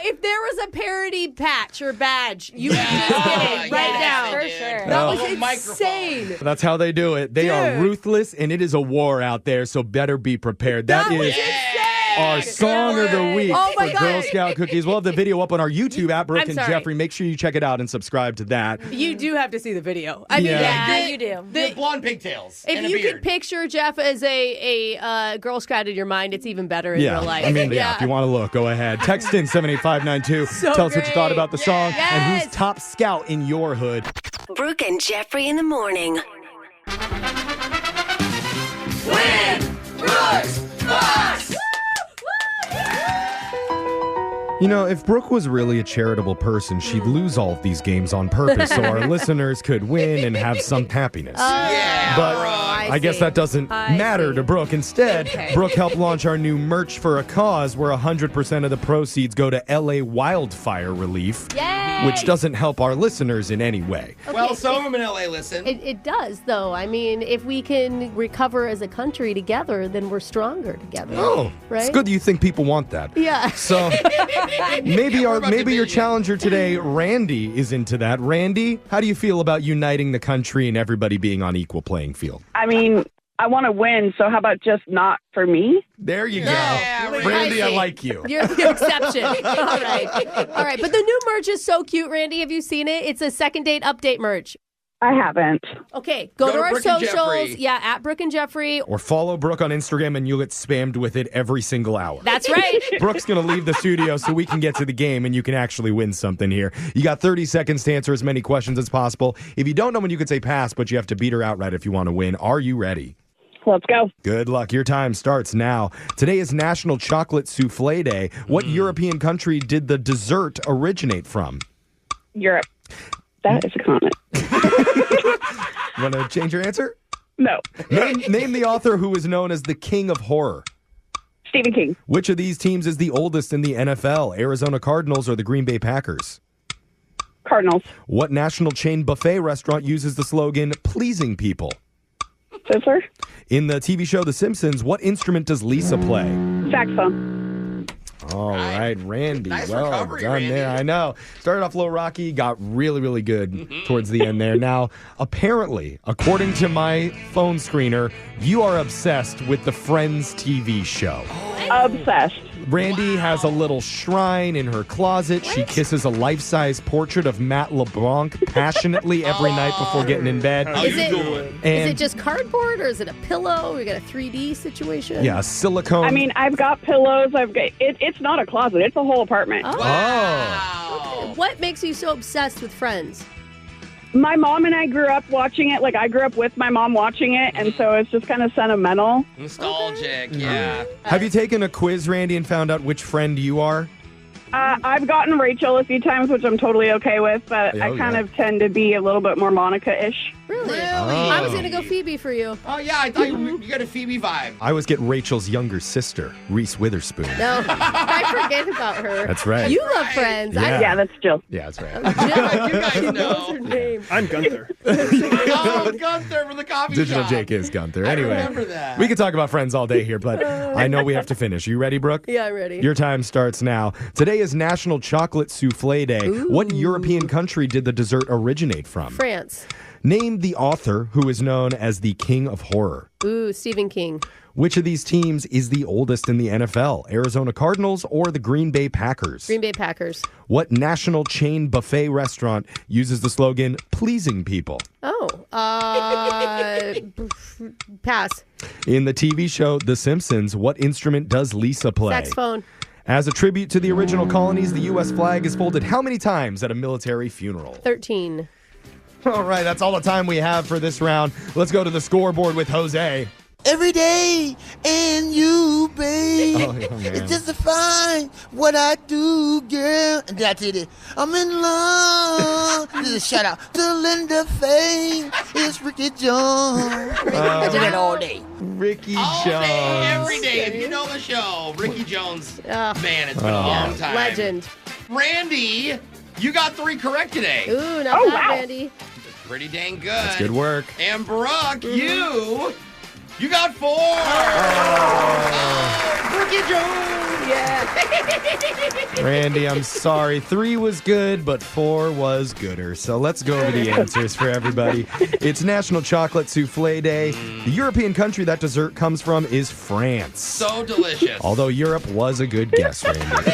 S1: If there was a parody patch or badge, you would just get it right now.
S3: For sure.
S1: That was insane.
S4: That's how they do it. They are ruthless, and it is a war out there, so better be prepared. That is our song of the week for Girl Scout cookies. We'll have the video up on our YouTube at Brooke and Jeffrey. Make sure you check it out and subscribe to that.
S1: You do have to see the video. I mean,
S3: you do.
S2: The blonde pigtails.
S1: If you could picture Jeff as a Girl Scout in your mind, it's even better in real life.
S4: I mean, if you want to look, go ahead. Text in 78592. Tell us what you thought about the song and who's top scout in your hood.
S6: Brooke and Jeffrey in the morning.
S2: Win! Brooks! Box!
S4: You know, if Brooke was really a charitable person, she'd lose all of these games on purpose so our listeners could win and have some happiness. But I guess that doesn't matter to Brooke. Instead, Brooke helped launch our new Merch for a Cause, where 100% of the proceeds go to LA wildfire relief, which doesn't help our listeners in any way.
S1: Okay.
S2: Well, some of them in LA listen.
S1: It does, though. I mean, if we can recover as a country together, then we're stronger together.
S4: Oh,
S1: right?
S4: It's good that you think people want that.
S1: Yeah.
S4: So maybe your challenger today, Randy, is into that. Randy, how do you feel about uniting the country and everybody being on equal playing field?
S14: I mean, I want to win, so how about just not for me?
S4: There you go. Randy, I like you.
S1: You're the exception. All right. But the new merch is so cute, Randy. Have you seen it? It's a second date update merch.
S14: I haven't.
S1: Okay, go to our
S2: Brooke and
S1: socials.
S2: Jeffrey.
S1: Yeah, at Brooke and Jeffrey.
S4: Or follow Brooke on Instagram and you'll get spammed with it every single hour.
S1: That's right.
S4: Brooke's going to leave the studio so we can get to the game and you can actually win something here. You got 30 seconds to answer as many questions as possible. If you don't know when you could say pass, but you have to beat her outright if you want to win. Are you ready?
S14: Let's go.
S4: Good luck. Your time starts now. Today is National Chocolate Soufflé Day. What European country did the dessert originate from?
S14: Europe. That is a comment.
S4: Want to change your answer?
S14: No.
S4: Name the author who is known as the King of Horror.
S14: Stephen King.
S4: Which of these teams is the oldest in the NFL? Arizona Cardinals or the Green Bay Packers?
S14: Cardinals.
S4: What national chain buffet restaurant uses the slogan, pleasing people?
S14: Sizzler.
S4: In the TV show The Simpsons, what instrument does Lisa play?
S14: Saxophone.
S4: All right, Randy.
S2: Nice
S4: well
S2: recovery,
S4: done
S2: Randy.
S4: there. I know. Started off a little rocky, got really, really good towards the end there. Now, apparently, according to my phone screener, you are obsessed with the Friends TV show.
S14: Obsessed.
S4: Randy has a little shrine in her closet. She kisses a life-size portrait of Matt LeBlanc passionately every night before getting in bed.
S1: Is it just cardboard or is it a pillow? We got a 3D situation?
S4: Yeah, silicone.
S14: I mean, I've got pillows. It's not a closet. It's a whole apartment.
S1: Oh.
S4: Oh.
S1: Okay. What makes you so obsessed with Friends?
S14: My mom and I grew up watching it. Like, I grew up with my mom watching it, and so it's just kind of sentimental.
S2: Nostalgic, yeah.
S4: Have you taken a quiz, Randy, and found out which friend you are?
S14: I've gotten Rachel a few times, which I'm totally okay with, but I kind of tend to be a little bit more Monica-ish.
S1: Really?
S4: Oh.
S1: I was going to go Phoebe for you.
S2: Oh, yeah, I thought you got a Phoebe vibe.
S4: I always get Rachel's younger sister, Reese Witherspoon.
S1: No, I forget about her.
S4: That's right.
S1: You love Friends.
S4: Yeah.
S14: That's Jill.
S4: Yeah, that's right.
S2: You guys know.
S1: Her name.
S5: I'm Gunther.
S2: Oh, Gunther from the coffee
S4: Digital
S2: shop.
S4: Jake is Gunther.
S2: I
S4: Anyway,
S2: remember that.
S4: we could talk about Friends all day here, but I know we have to finish. You ready, Brooke?
S1: Yeah, I'm ready.
S4: Your time starts now. Today is National Chocolate Soufflé Day.
S1: Ooh.
S4: What European country did the dessert originate from?
S1: France.
S4: Name the author who is known as the King of Horror.
S1: Ooh, Stephen King.
S4: Which of these teams is the oldest in the NFL? Arizona Cardinals or the Green Bay Packers?
S1: Green Bay Packers.
S4: What national chain buffet restaurant uses the slogan, pleasing people?
S1: Oh, pass.
S4: In the TV show The Simpsons, what instrument does Lisa play?
S1: Saxophone.
S4: As a tribute to the original colonies, the U.S. flag is folded how many times at a military funeral?
S1: 13.
S4: All right, that's all the time we have for this round. Let's go to the scoreboard with Jose.
S15: Every day and you, babe.
S4: Oh, man.
S15: It's just a fine what I do, girl. And that's it. I'm in love. This is a shout out to Linda Faye. It's Ricky Jones. I do that all day.
S4: Ricky
S2: all
S4: Jones.
S2: Day, every day. If you know the show, Ricky Jones. Man, it's been a long time.
S1: Legend.
S2: Randy, you got 3 correct today.
S1: Ooh, not bad, Randy.
S2: Pretty dang good.
S4: That's good work.
S2: And Brooke, you got 4. Ricky Jones.
S1: Yeah.
S4: Randy, I'm sorry. 3 was good, but 4 was gooder. So let's go over the answers for everybody. It's National Chocolate Soufflé Day. The European country that dessert comes from is France.
S2: So delicious.
S4: Although Europe was a good guess, Randy.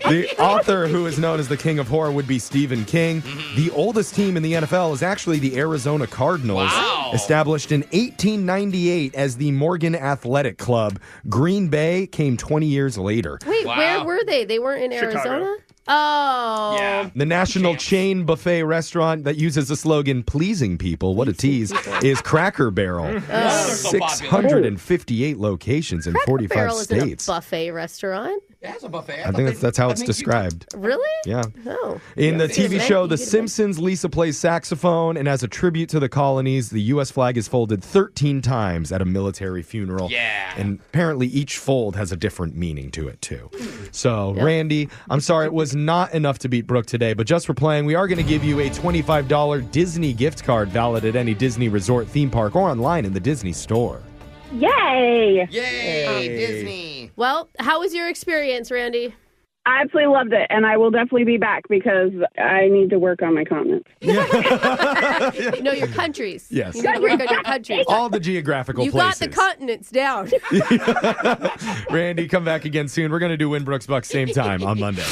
S4: The author who is known as the King of Horror would be Stephen King. The oldest team in the NFL is actually the Arizona Cardinals.
S2: Wow.
S4: Established in 1898 as the Morgan Athletic Club. Green Bay came 20 years later.
S1: Wait, where were they? They weren't in Arizona? Oh.
S2: Yeah.
S4: The national chain buffet restaurant that uses the slogan, pleasing people, what a tease, is Cracker Barrel. 658 locations in 45
S1: Barrel
S4: states.
S1: Isn't a buffet restaurant.
S2: Yeah, it's a buffet.
S4: I think that's how it's described.
S1: Really?
S4: Yeah.
S1: Oh.
S4: In the TV show The Simpsons, Lisa plays saxophone, and as a tribute to the colonies, the U.S. flag is folded 13 times at a military funeral.
S2: Yeah.
S4: And apparently each fold has a different meaning to it, too. So, Randy, I'm sorry it was not enough to beat Brooke today, but just for playing, we are going to give you a $25 Disney gift card valid at any Disney resort, theme park, or online in the Disney store.
S14: Yay!
S2: Yay, Disney.
S1: Well, how was your experience, Randy?
S14: I absolutely loved it, and I will definitely be back because I need to work on my continents.
S1: No, your countries.
S4: Yes.
S1: You need to work on your countries.
S4: All the geographical
S1: You
S4: places.
S1: got the continents down.
S4: Randy, come back again soon. We're going to do Winbrook's Bucks same time on Monday.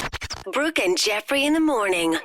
S6: Brooke and Jeffrey in the morning.